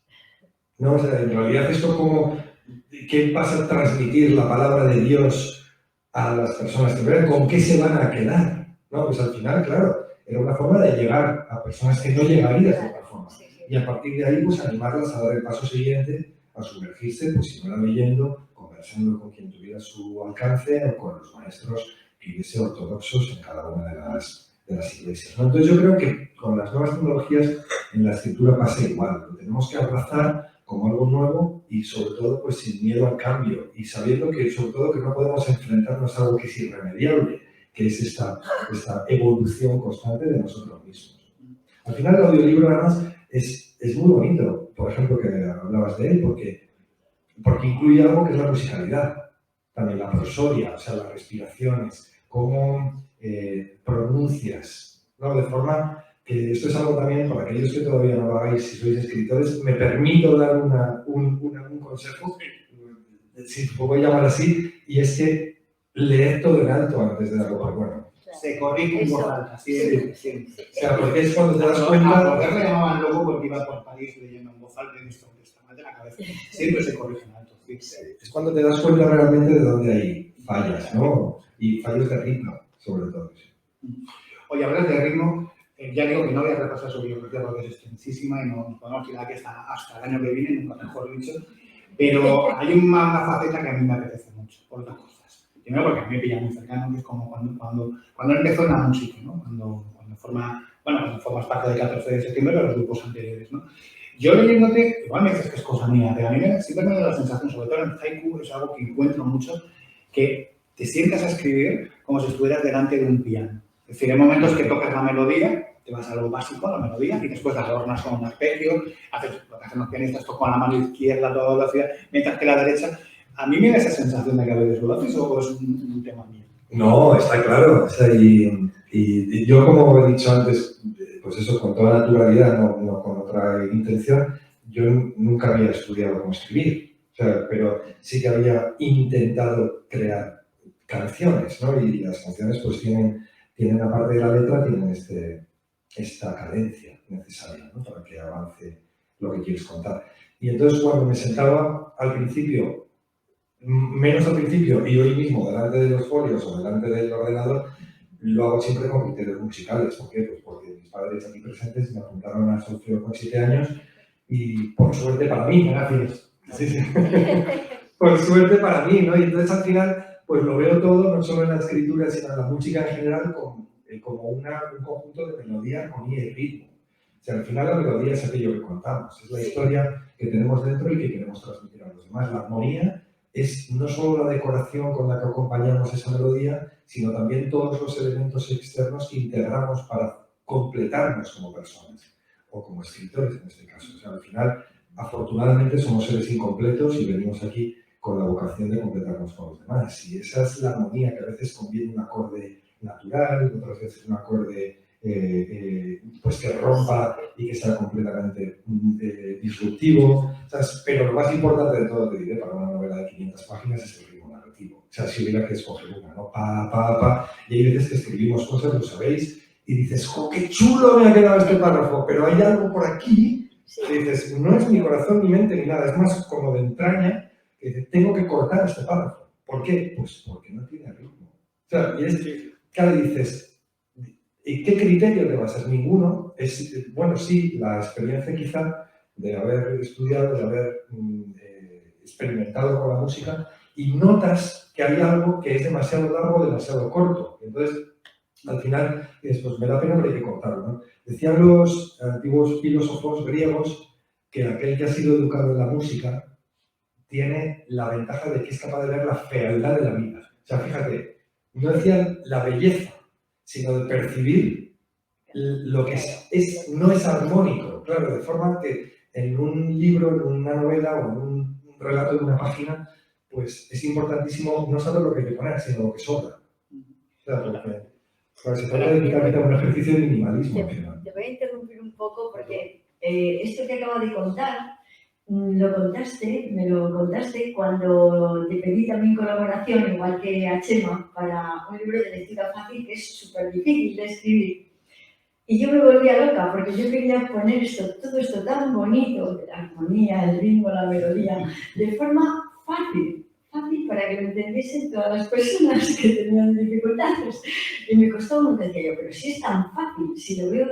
¿no? O sea, en realidad esto como, ¿qué pasa a transmitir la palabra de Dios a las personas que vean? ¿Con qué se van a quedar? ¿No? Pues al final, claro, era una forma de llegar a personas que no llegarían de otra forma. Y a partir de ahí, pues animarlas a dar el paso siguiente, a sumergirse, pues si no era leyendo, conversando con quien tuviera su alcance o con los maestros que hubiese ortodoxos en cada una de las iglesias, ¿no? Entonces yo creo que con las nuevas tecnologías en la escritura pasa igual. Lo tenemos que abrazar como algo nuevo y sobre todo pues sin miedo al cambio y sabiendo que sobre todo que no podemos enfrentarnos a algo que es irremediable, que es esta evolución constante de nosotros mismos. Al final el audiolibro además es muy bonito, por ejemplo, que hablabas de él, porque incluye algo que es la musicalidad, también la prosodia, o sea, las respiraciones, cómo pronuncias, ¿no? De forma que esto es algo también, para aquellos que todavía no lo hagáis, si sois escritores, me permito dar un consejo, si puedo llamar así, y es que leed todo en alto antes de darlo por bueno. Se corrige en voz alta, sí. O sea, porque es cuando te das cuenta... A Robert le llamaban loco porque iba por París leyendo en voz alta y esto está mal de la cabeza. Siempre se corrige en alto. Sí. Es cuando te das cuenta realmente de dónde hay fallas, ¿no? Y fallos de ritmo, sobre todo. Oye, hablas de ritmo, ya digo que no voy a repasar su biografía porque es extensísima y nos podemos tirar aquí hasta el año que viene, nunca mejor dicho, pero hay una faceta que a mí me apetece mucho, por otras cosas. Primero porque a mí me pilla muy cercano, que es como cuando empezó en la música, ¿no? Cuando formas parte del 14 de septiembre de los grupos anteriores, ¿no? Yo leyéndote, igual me dices que es cosa mía, pero a mí siempre me da la sensación, sobre todo en el haiku, es algo que encuentro mucho, que te sientas a escribir como si estuvieras delante de un piano. Es decir, hay momentos que tocas la melodía, te vas a lo básico, a la melodía, y después las adornas con un arpegio, haces lo que hacen los pianistas, tocan la mano izquierda a toda velocidad, mientras que la derecha A mí me da esa sensación de que a veces lo haces o es un tema mío. No, está claro. O sea, y yo, como he dicho antes, pues eso, con toda naturalidad, no con otra intención, yo nunca había estudiado cómo escribir. O sea, pero sí que había intentado crear canciones, ¿no? Y las canciones pues tienen aparte de la letra, tienen esta cadencia necesaria, ¿no? Para que avance lo que quieres contar. Y entonces cuando me sentaba al principio, menos al principio, y hoy mismo delante de los folios o delante del ordenador, lo hago siempre con criterios musicales. ¿Por qué? Pues porque mis padres aquí presentes me apuntaron a solfeo con 7 años y por suerte para mí, gracias. Sí, sí. Por suerte para mí, ¿no? Y entonces al final pues lo veo todo, no solo en la escritura, sino en la música en general, como un conjunto de melodía, armonía y ritmo. O sea, al final la melodía es aquello que contamos, es la historia que tenemos dentro y que queremos transmitir a los demás. La armonía es no solo la decoración con la que acompañamos esa melodía, sino también todos los elementos externos que integramos para completarnos como personas, o como escritores en este caso. O sea, al final, afortunadamente, somos seres incompletos y venimos aquí con la vocación de completarnos con los demás. Y esa es la armonía, que a veces conviene un acorde natural, otras veces un acorde pues que rompa y que sea completamente disruptivo. ¿Sabes? Pero lo más importante de todo, te diré, para una novela de 500 páginas es el ritmo narrativo. O sea, si hubiera que escoger una, ¿no? Pa. Y hay veces que escribimos cosas, lo sabéis, y dices, ¡jo, qué chulo me ha quedado este párrafo! Pero hay algo por aquí que dices, no es mi corazón, ni mente, ni nada, es más como de entraña, que dice, tengo que cortar este párrafo. ¿Por qué? Pues porque no tiene ritmo. O sea, y claro, dices, ¿y qué criterio te basas? Ninguno. Bueno, sí, la experiencia quizá de haber estudiado, de haber experimentado con la música, y notas que hay algo que es demasiado largo o demasiado corto. Entonces, al final, pues me da pena, pero hay que cortarlo, ¿no? Decían los antiguos filósofos griegos que aquel que ha sido educado en la música tiene la ventaja de que es capaz de ver la fealdad de la vida. O sea, fíjate, no decían la belleza, sino de percibir lo que no es armónico, claro, de forma que en un libro, en una novela o en un relato de una página, pues es importantísimo no solo lo que hay que poner, sino lo que sobra. Claro, porque se trata de evitar un ejercicio de minimalismo. Te voy a interrumpir un poco porque esto que acabo de contar, me lo contaste cuando te pedí también colaboración, igual que a Chema, para un libro de lectura fácil que es súper difícil de escribir. Y yo me volvía loca porque yo quería poner todo esto tan bonito, la armonía, el ritmo, la melodía, de forma fácil para que lo entendiesen todas las personas que tenían dificultades. Y me costó un montón, decía yo, pero si es tan fácil, si lo veo.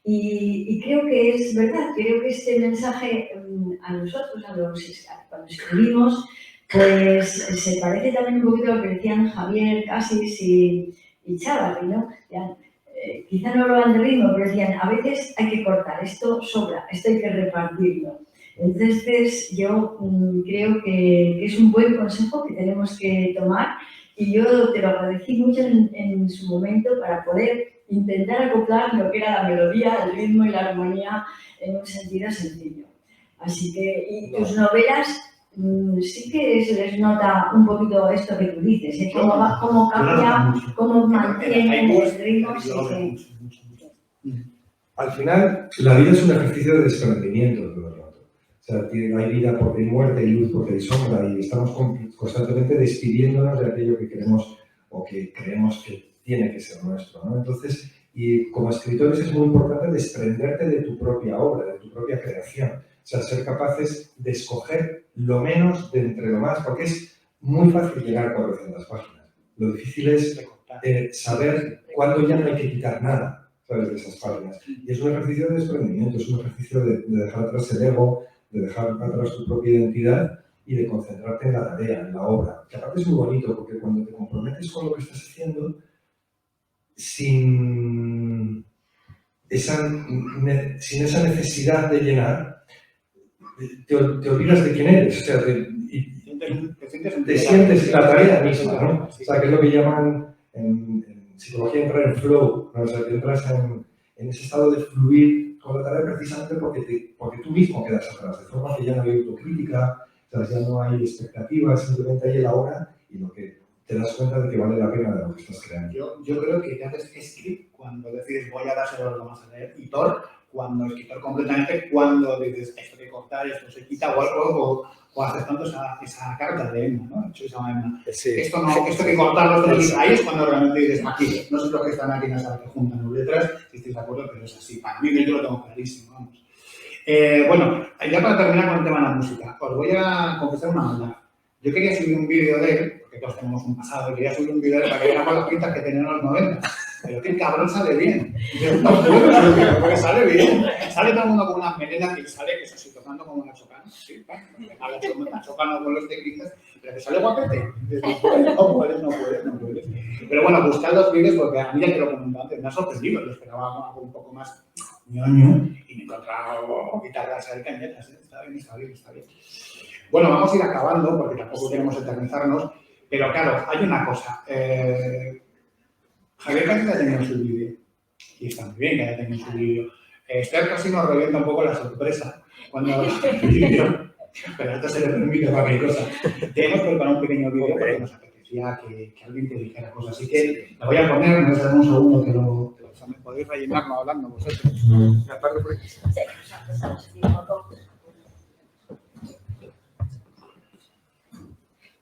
Y creo que es verdad, creo que este mensaje a nosotros, cuando escribimos, pues se parece también un poquito a lo que decían Javier, Cassis y Chávarri, ¿no? Quizá no hablaban de ritmo, pero decían, a veces hay que cortar, esto sobra, esto hay que repartirlo. Entonces, yo creo que es un buen consejo que tenemos que tomar y yo te lo agradecí mucho en su momento para poder intentar acoplar lo que era la melodía, el ritmo y la armonía en un sentido sencillo. Así que, y tus novelas sí que se les nota un poquito esto que tú dices, ¿eh? Cómo cambia, cómo mantienen el ritmo. Al final, la vida es un ejercicio de desprendimiento todo el rato. O sea, hay vida porque hay muerte, hay luz porque hay sombra, y estamos constantemente despidiéndonos de aquello que queremos o que creemos que tiene que ser nuestro, ¿no? Entonces, y como escritores es muy importante desprenderte de tu propia obra, de tu propia creación. O sea, ser capaces de escoger lo menos de entre lo más, porque es muy fácil llegar a 400 páginas. Lo difícil es saber cuándo ya no hay que quitar nada, ¿sabes?, de esas páginas. Y es un ejercicio de desprendimiento, es un ejercicio de dejar atrás el ego, de dejar atrás tu propia identidad y de concentrarte en la tarea, en la obra. Que aparte es muy bonito, porque cuando te comprometes con lo que estás haciendo, sin esa necesidad de llenar, te olvidas de quién eres, o sea, te sientes la tarea misma, ¿no? O sea, que es lo que llaman en psicología entrar en flow, ¿no? O sea, que entras en ese estado de fluir con la tarea precisamente porque tú mismo quedas atrás, de forma que ya no hay autocrítica, sea, ya no hay expectativas, simplemente hay el ahora y lo que te das cuenta de que vale la pena de lo que estás creando. Yo creo que te haces script cuando decides voy a dárselo a los demás a leer, y Thor cuando escritor completamente, cuando dices esto que cortar, esto se quita o aceptando esa carta de Emma, ¿no? Esto que cortarlo, ahí es cuando realmente dices aquí, no sé los que están aquí en la sala que juntan las letras, si estáis de acuerdo, pero es así. Para mí yo lo tengo clarísimo, vamos. Bueno, ya para terminar con el tema de la música, os voy a confesar una maldad. Yo quería subir un vídeo de él, porque todos tenemos un pasado, y quería subir un vídeo de él para que veamos las pintas que tenían en los 90. Pero qué cabrón sale bien. Porque sale bien. Sale todo el mundo con unas melenas que sale, que eso sí, tocando como una chocana. Sí, una chocana con los teclistas, pero que sale guapete. No puedes. Pero bueno, buscad los vídeos porque a mí ya te lo comenté antes, me ha sorprendido. Yo esperaba algo un poco más ñoño y me he encontrado guitarras y cañetas. Está bien. Bueno, vamos a ir acabando porque tampoco queremos eternizarnos, pero claro, hay una cosa. Javier casi ha tenido su vídeo, y está muy bien que haya tenido su vídeo. Esther casi nos revienta un poco la sorpresa cuando el vídeo, pero esto se le permite cualquier cosa. Te hemos preparado un pequeño vídeo porque nos apetecía que alguien te dijera cosas, así que la voy a poner, no sé, un segundo que lo podéis rellenarlo hablando vosotros. Me aparto por aquí.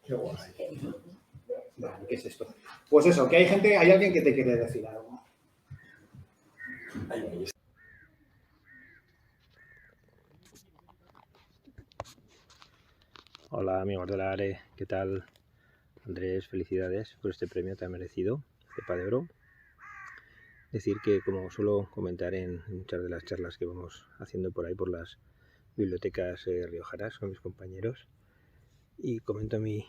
Qué guay. Vale, ¿qué es esto? Pues eso, que hay alguien que te quiere decir algo. Hola amigos de la ARE, ¿qué tal? Andrés, felicidades por este premio tan merecido, Cepa de Oro. Decir que, como suelo comentar en muchas de las charlas que vamos haciendo por ahí por las bibliotecas riojanas con mis compañeros, y comento mis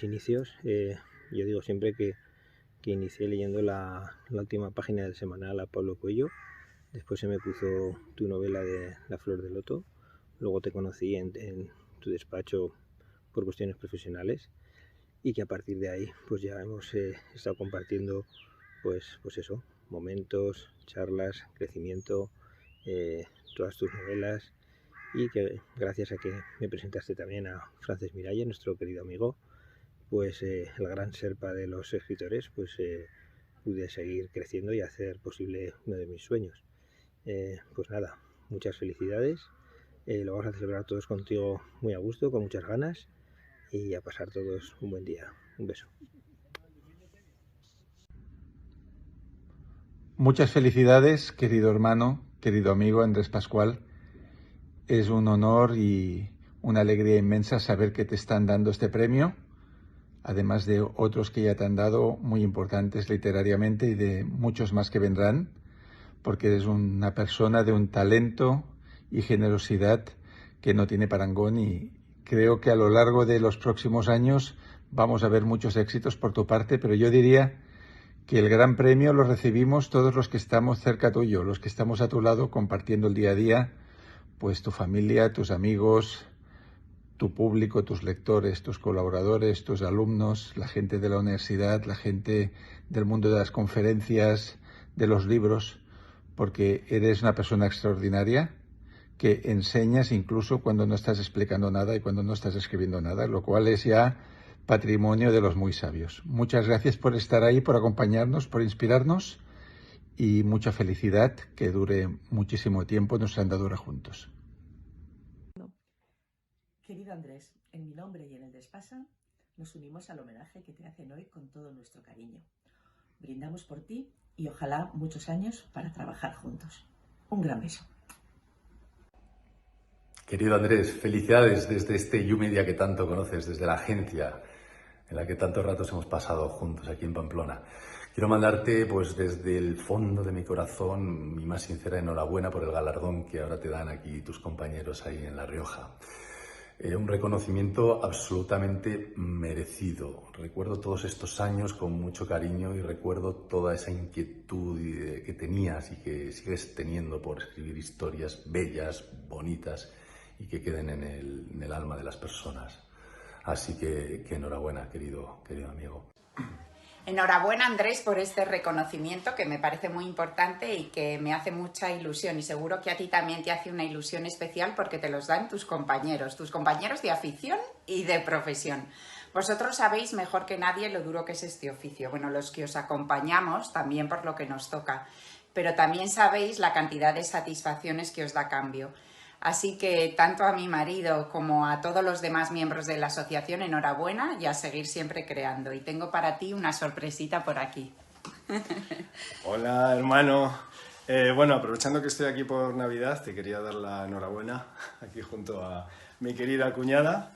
inicios, yo digo siempre que inicié leyendo la última página del semanal a Pablo Coelho, después se me puso tu novela de La Flor del Loto, luego te conocí en tu despacho por cuestiones profesionales, y que a partir de ahí pues ya hemos estado compartiendo pues eso, momentos, charlas, crecimiento, todas tus novelas, y que gracias a que me presentaste también a Francesc Miralles, nuestro querido amigo, pues el gran Sherpa de los escritores, pues pude seguir creciendo y hacer posible uno de mis sueños. Pues nada, muchas felicidades, lo vamos a celebrar todos contigo muy a gusto, con muchas ganas, y a pasar todos un buen día. Un beso. Muchas felicidades, querido hermano, querido amigo Andrés Pascual. Es un honor y una alegría inmensa saber que te están dando este premio, además de otros que ya te han dado, muy importantes literariamente, y de muchos más que vendrán, porque eres una persona de un talento y generosidad que no tiene parangón, y creo que a lo largo de los próximos años vamos a ver muchos éxitos por tu parte, pero yo diría que el gran premio lo recibimos todos los que estamos cerca tuyo, los que estamos a tu lado compartiendo el día a día, pues tu familia, tus amigos, tu público, tus lectores, tus colaboradores, tus alumnos, la gente de la universidad, la gente del mundo de las conferencias, de los libros, porque eres una persona extraordinaria que enseñas incluso cuando no estás explicando nada y cuando no estás escribiendo nada, lo cual es ya patrimonio de los muy sabios. Muchas gracias por estar ahí, por acompañarnos, por inspirarnos, y mucha felicidad, que dure muchísimo tiempo nuestra andadura juntos. Querido Andrés, en mi nombre y en el de Espasa, nos unimos al homenaje que te hacen hoy con todo nuestro cariño. Brindamos por ti y ojalá muchos años para trabajar juntos. Un gran beso. Querido Andrés, felicidades desde este YouMedia que tanto conoces, desde la agencia en la que tantos ratos hemos pasado juntos aquí en Pamplona. Quiero mandarte, pues desde el fondo de mi corazón, mi más sincera enhorabuena por el galardón que ahora te dan aquí tus compañeros ahí en La Rioja. Un reconocimiento absolutamente merecido. Recuerdo todos estos años con mucho cariño y recuerdo toda esa inquietud que tenías y que sigues teniendo por escribir historias bellas, bonitas y que queden en el alma de las personas. Así que enhorabuena, querido amigo. Enhorabuena, Andrés, por este reconocimiento que me parece muy importante y que me hace mucha ilusión, y seguro que a ti también te hace una ilusión especial porque te los dan tus compañeros de afición y de profesión. Vosotros sabéis mejor que nadie lo duro que es este oficio. Bueno, los que os acompañamos también por lo que nos toca, pero también sabéis la cantidad de satisfacciones que os da a cambio. Así que tanto a mi marido como a todos los demás miembros de la asociación, enhorabuena y a seguir siempre creando. Y tengo para ti una sorpresita por aquí. Hola, hermano. Bueno, aprovechando que estoy aquí por Navidad, te quería dar la enhorabuena aquí junto a mi querida cuñada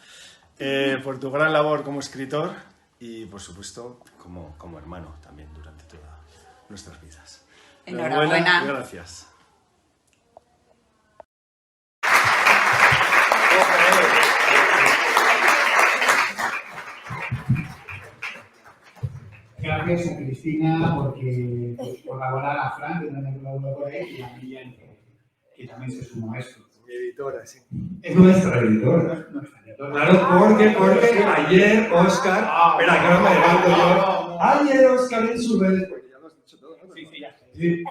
por tu gran labor como escritor y, por supuesto, como hermano también durante todas nuestras vidas. Enhorabuena. Y gracias. Gracias a Cristina por colaborar, a Fran, que también colaboró por ahí, y a Miriam, que también se sumó a esto. Mi editora, sí. Es nuestra editora. Claro, porque ayer Óscar... Espera, que ahora me levanto yo. Ayer Óscar en sus redes, porque ya lo has dicho todo, ¿no? Sí,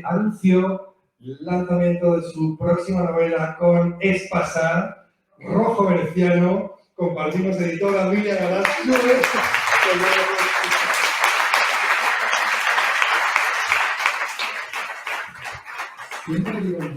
anunció el lanzamiento de su próxima novela con Es Pasar, Rojo Veneciano. Compartimos editora, Miriam Galás. Siempre digo lo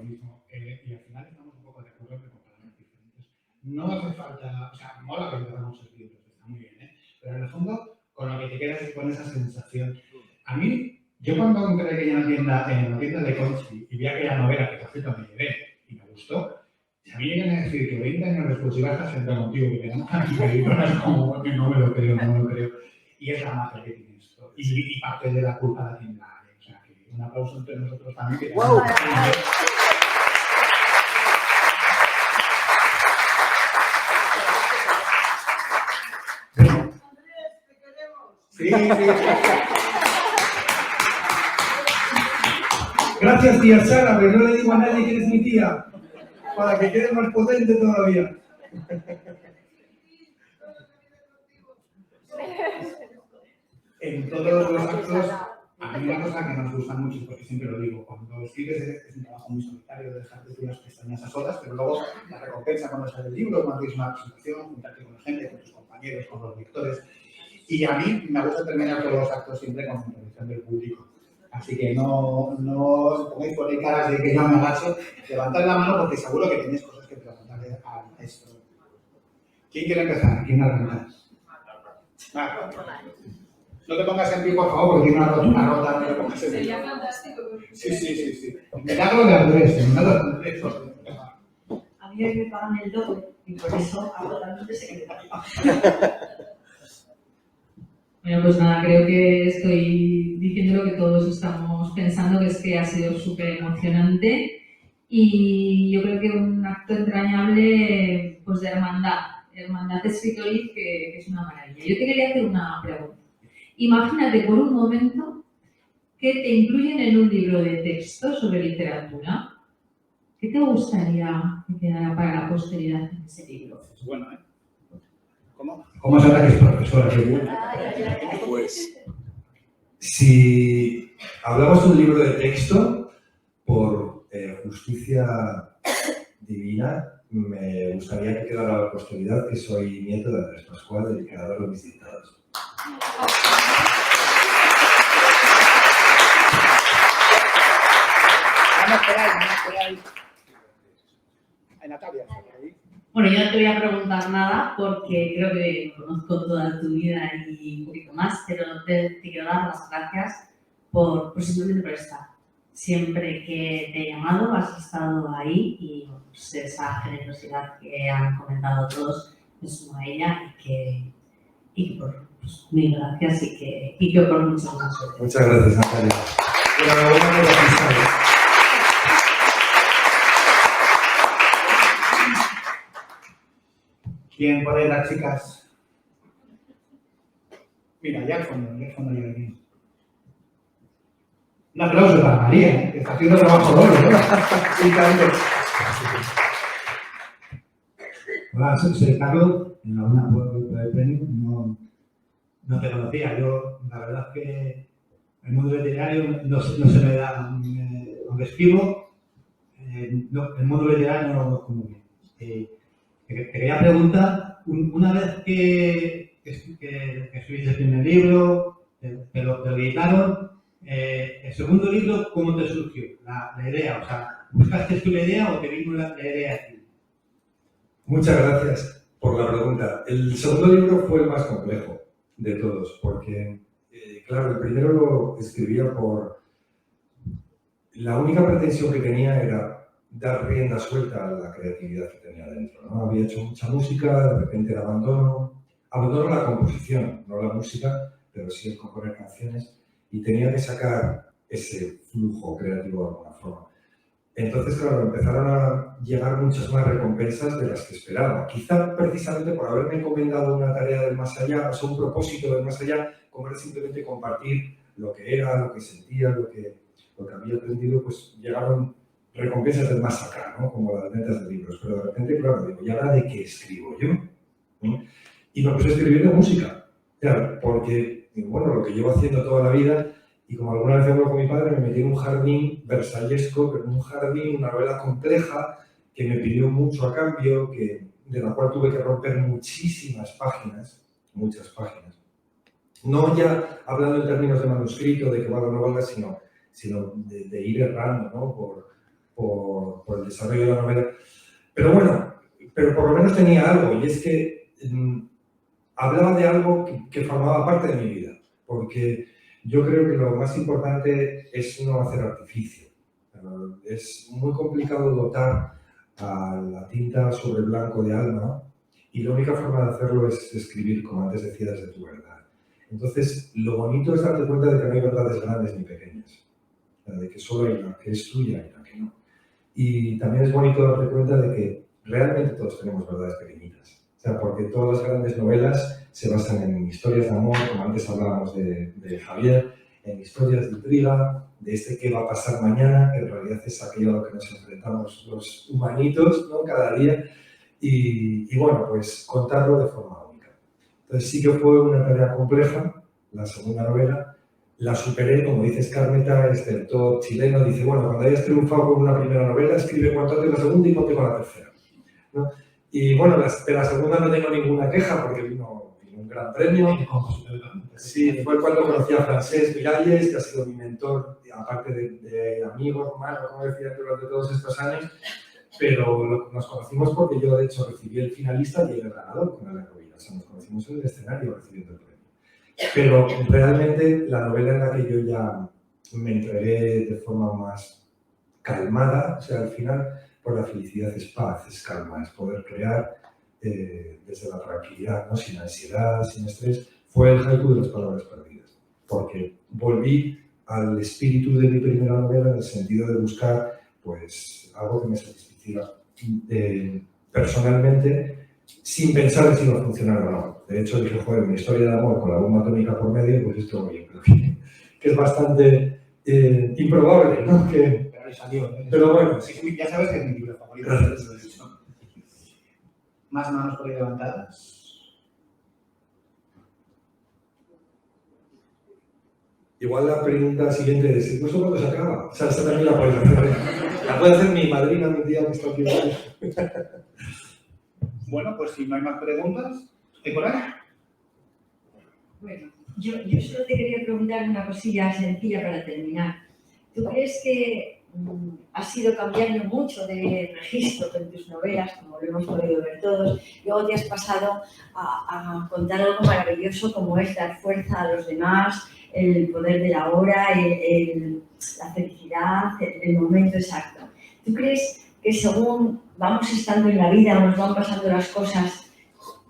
mismo, y al final estamos un poco de acuerdo en comparaciones diferentes. No hace falta, o sea, mola que empezamos el libro, está muy bien, pero en el fondo, con lo que te quedas es con esa sensación. A mí, yo cuando entré en la tienda de Conchi y vi aquella novela que por cierto me llevé y me gustó, si a mí llegan a decir que 20 años después ibas a sentar contigo que tenemos aquí editoras como que no me lo creo. Y es la magia que tiene esto. Y parte de la culpa la tiene la. Un aplauso entre nosotros también. Que ¡wow! Sí. Gracias, tía Sara, pero no le digo a nadie que eres mi tía, para que quede más potente todavía. En todos los actos, a mí una cosa que nos gusta mucho, porque siempre lo digo, cuando escribes es un trabajo muy solitario de dejarte tú las pestañas a solas, pero luego la recompensa cuando sale el libro, cuando tienes una presentación, juntarte con la gente, con tus compañeros, con los lectores. Y a mí me gusta terminar todos los actos siempre con la intervención del público. Así que no os pongáis por ahí caras de que yo me agacho, levantad la mano porque seguro que tenéis cosas que preguntarle a esto. ¿Quién quiere empezar? ¿Quién arranca? No te pongas en pie, por favor, porque tiene una rota, no te pongas en pie. Sería fantástico. Sí. Milagro de Andrés, milagro de Andrés. A mí me pagan el doble y por eso hago tanto de secretario. Bueno, pues nada, creo que estoy diciendo lo que todos estamos pensando, que es que ha sido súper emocionante y yo creo que un acto entrañable pues de hermandad escritoril que es una maravilla. Yo te quería hacer una pregunta. Imagínate por un momento que te incluyen en un libro de texto sobre literatura. ¿Qué te gustaría que quedara para la posteridad en ese libro? Es bueno, ¿eh? ¿Cómo se nota que es profesora? Pues, si hablamos de un libro de texto, por justicia divina, me gustaría que quedara a la posteridad que soy nieto de Andrés Pascual, el creador de mis dictados. Bueno, yo no te voy a preguntar nada porque creo que conozco toda tu vida y un poquito más, pero te quiero dar las gracias por simplemente por estar. Siempre que te he llamado has estado ahí y pues, esa generosidad que han comentado todos me sumo a ella y que por mil gracias y que por muchas gracias. Muchas gracias, Natalia. Enhorabuena por la amistad. ¿Quién puede las chicas? Mira, ya al fondo ya aquí. Un aplauso para María, que está haciendo trabajo doble, ¿no? Hola, soy Carlos, enhorabuena por el premio. no te conocía. Yo, la verdad es que el mundo veterinario no se me da, aunque escribo, el mundo veterinario no lo conozco muy bien. Te quería preguntar, una vez que escribiste el primer libro, te lo editaron, el segundo libro, ¿cómo te surgió la idea? O sea, ¿buscaste tú la idea o te vino la idea a ti? Muchas gracias por la pregunta. El segundo libro fue el más complejo de todos, porque, claro, el primero lo escribía por... La única pretensión que tenía era dar rienda suelta a la creatividad que tenía dentro, ¿no? Había hecho mucha música, de repente la abandono la composición, no la música, pero sí el componer canciones, y tenía que sacar ese flujo creativo de alguna forma. Entonces, claro, empezaron a llegar muchas más recompensas de las que esperaba. Quizá precisamente por haberme encomendado una tarea del más allá, o sea, un propósito del más allá, como era simplemente compartir lo que era, lo que sentía, lo que había aprendido, pues llegaron recompensas del más acá, ¿no? Como las ventas de libros. Pero de repente, claro, digo, ¿y ahora de qué escribo yo? ¿no? Y me puse a escribir de música, claro, porque, bueno, lo que llevo haciendo toda la vida, y como alguna vez hablo con mi padre, me metí en un jardín versallesco, pero un jardín, una novela compleja, que me pidió mucho a cambio, de la cual tuve que romper muchísimas páginas, muchas páginas. No ya hablando en términos de manuscrito, de que valga o no valga, sino de ir errando, ¿no? por el desarrollo de la novela. Pero bueno, pero por lo menos tenía algo, y es que hablaba de algo que formaba parte de mi vida, porque yo creo que lo más importante es no hacer artificio. Es muy complicado dotar a la tinta sobre blanco de alma, y la única forma de hacerlo es escribir, como antes decías, de tu verdad. Entonces, lo bonito es darte cuenta de que no hay verdades grandes ni pequeñas, de que solo hay la que es tuya y la que no. Y también es bonito darte cuenta de que realmente todos tenemos verdades pequeñitas. O sea, porque todas las grandes novelas se basan en historias de amor, como antes hablábamos de Javier, en historias de intriga, de qué va a pasar mañana, que en realidad es aquello a lo que nos enfrentamos los humanitos, ¿no? Cada día. Y bueno, pues contarlo de forma única. Entonces sí que fue una tarea compleja, la segunda novela. La superé, como dice Escarmeta, es del todo chileno, dice, bueno, cuando hayas triunfado con una primera novela, escribe cuanto antes la segunda y ponte con la tercera, ¿no? Y bueno, de la segunda no tengo ninguna queja, porque vino un gran premio. Sí, fue cuando conocí a Francesc Miralles, que ha sido mi mentor, aparte de amigo, hermano, como decía, durante todos estos años, pero nos conocimos porque yo, de hecho, recibí el finalista y el ganador con la Rovira. O sea, nos conocimos en el escenario recibiendo el premio. Pero realmente la novela en la que yo ya me entregué de forma más calmada, o sea, al final, por la felicidad es paz, es calma, es poder crear desde la tranquilidad, ¿no? Sin ansiedad, sin estrés, fue el haiku de las palabras perdidas. Porque volví al espíritu de mi primera novela en el sentido de buscar pues, algo que me satisficiera personalmente, sin pensar en si iba a funcionar o no. De hecho, dije, joder, una historia de amor con la bomba atómica por medio, pues esto yo creo que es bastante improbable, ¿no? Pero le salió, ¿eh? Pero bueno. Sí, ya sabes que es mi libro favorito. Gracias. Más manos por ahí levantadas. Igual la pregunta siguiente es, ¿esto cuándo se acaba? O sea, esta también la puedes hacer. La puede hacer mi madrina un día que está aquí. Bueno, pues si no hay más preguntas, ¿hay por ahí? Bueno, yo solo te quería preguntar una cosilla sencilla para terminar. ¿Tú crees que has ido cambiando mucho de registro en tus novelas, como lo hemos podido ver todos? Luego te has pasado a contar algo maravilloso como es dar fuerza a los demás, el poder de la hora, la felicidad, el momento exacto. ¿Tú crees que según vamos estando en la vida o nos van pasando las cosas,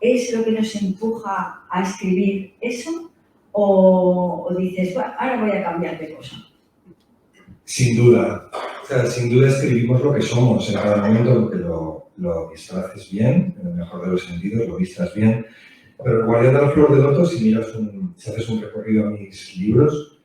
es lo que nos empuja a escribir eso? ¿O dices, bueno, ahora voy a cambiar de cosa? Sin duda. O sea, sin duda escribimos lo que somos en cada momento, que lo disfraces bien, en el mejor de los sentidos, lo vistas bien. Pero el Guardián de la Flor de Loto, si haces un recorrido a mis libros,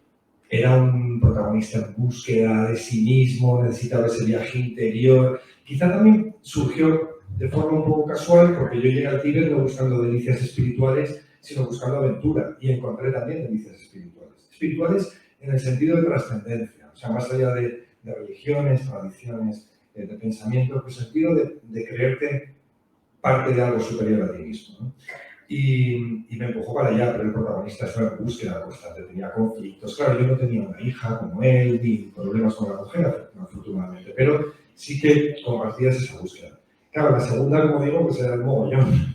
era un protagonista en búsqueda de sí mismo, necesitaba ese viaje interior. Quizá también surgió de forma un poco casual, porque yo llegué al Tíbet no buscando delicias espirituales, sino buscando aventura. Y encontré también delicias espirituales. Espirituales en el sentido de trascendencia, o sea, más allá de religiones, tradiciones, de pensamiento, en el sentido de creerte parte de algo superior a ti mismo, ¿no? Y me empujó para allá, pero el protagonista estaba en búsqueda constante, tenía conflictos. Claro, yo no tenía una hija como él, ni problemas con la mujer, afortunadamente, pero sí que compartías esa búsqueda. Claro, la segunda, como digo, pues era el mogollón.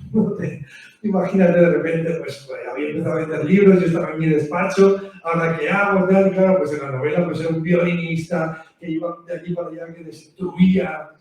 Imagínate de repente, pues había empezado a vender libros, yo estaba en mi despacho, ahora qué hago, tal, claro, pues en la novela pues era un violinista que iba de aquí para allá, que destruía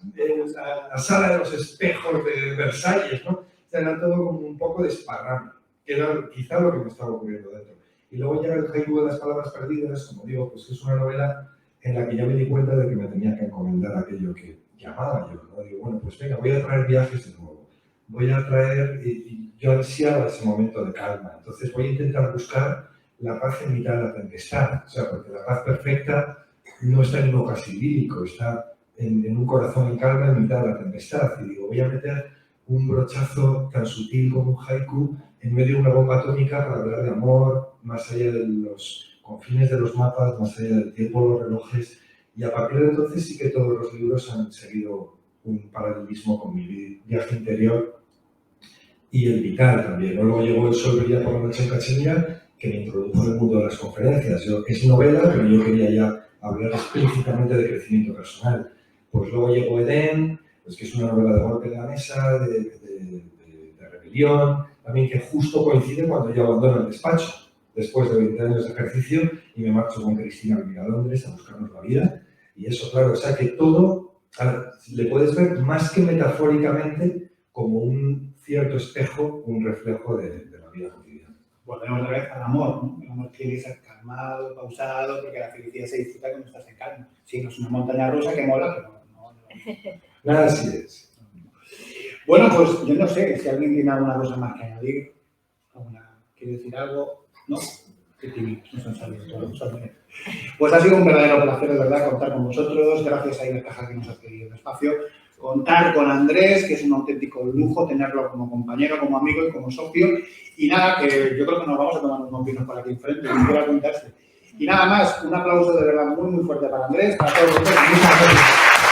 la sala de los espejos de Versalles, ¿no? Era todo como un poco desparrame, que era quizá lo que me estaba ocurriendo dentro. Y luego llega el haiku de las palabras perdidas, como digo, pues es una novela en la que ya me di cuenta de que me tenía que encomendar aquello que llamaba yo, ¿no? Digo, bueno, pues venga, voy a traer viajes de nuevo, voy a traer, y yo ansiaba ese momento de calma, entonces voy a intentar buscar la paz en mitad de la tempestad, o sea, porque la paz perfecta no está en un ocaso idílico, está en un corazón en calma en mitad de la tempestad, y digo, voy a meter un brochazo tan sutil como un haiku en medio de una bomba atómica para hablar de amor, más allá de los confines de los mapas, más allá del tiempo de los relojes, y a partir de entonces sí que todos los libros han seguido un paralelismo con mi viaje interior y el vital también, ¿no? Luego llegó El sol brilla por la noche en Cachemira, que me introdujo en el mundo de las conferencias. Es novela, pero yo quería ya hablar explícitamente de crecimiento personal. Pues luego llegó Edén, pues que es una novela de golpe de la mesa, de rebelión, también que justo coincide cuando yo abandono el despacho, después de 20 años de ejercicio, y me marcho con Cristina a vivir a Londres a buscarnos la vida. Y eso, claro, o sea que todo le puedes ver más que metafóricamente como un cierto espejo, un reflejo de la vida cotidiana. Volvemos otra vez al amor, ¿no? El amor tiene que ser calmado, pausado, porque la felicidad se disfruta cuando estás en calma. Sí, no es una montaña rusa que mola, pero no. Nada así es. Bueno, pues yo no sé si alguien tiene alguna cosa más que añadir. ¿Quiere decir algo? ¿No? Qué tímidos, nos han salido todos. Pues ha sido un verdadero placer, de verdad, contar con vosotros. Gracias a Ibercaja que nos ha cedido el espacio. Contar con Andrés, que es un auténtico lujo tenerlo como compañero, como amigo y como socio. Y nada, que yo creo que nos vamos a tomar unos vinos para aquí enfrente, y quiero apuntarse. Y nada más, un aplauso de verdad muy, muy fuerte para Andrés, para todos vosotros. Muchas gracias.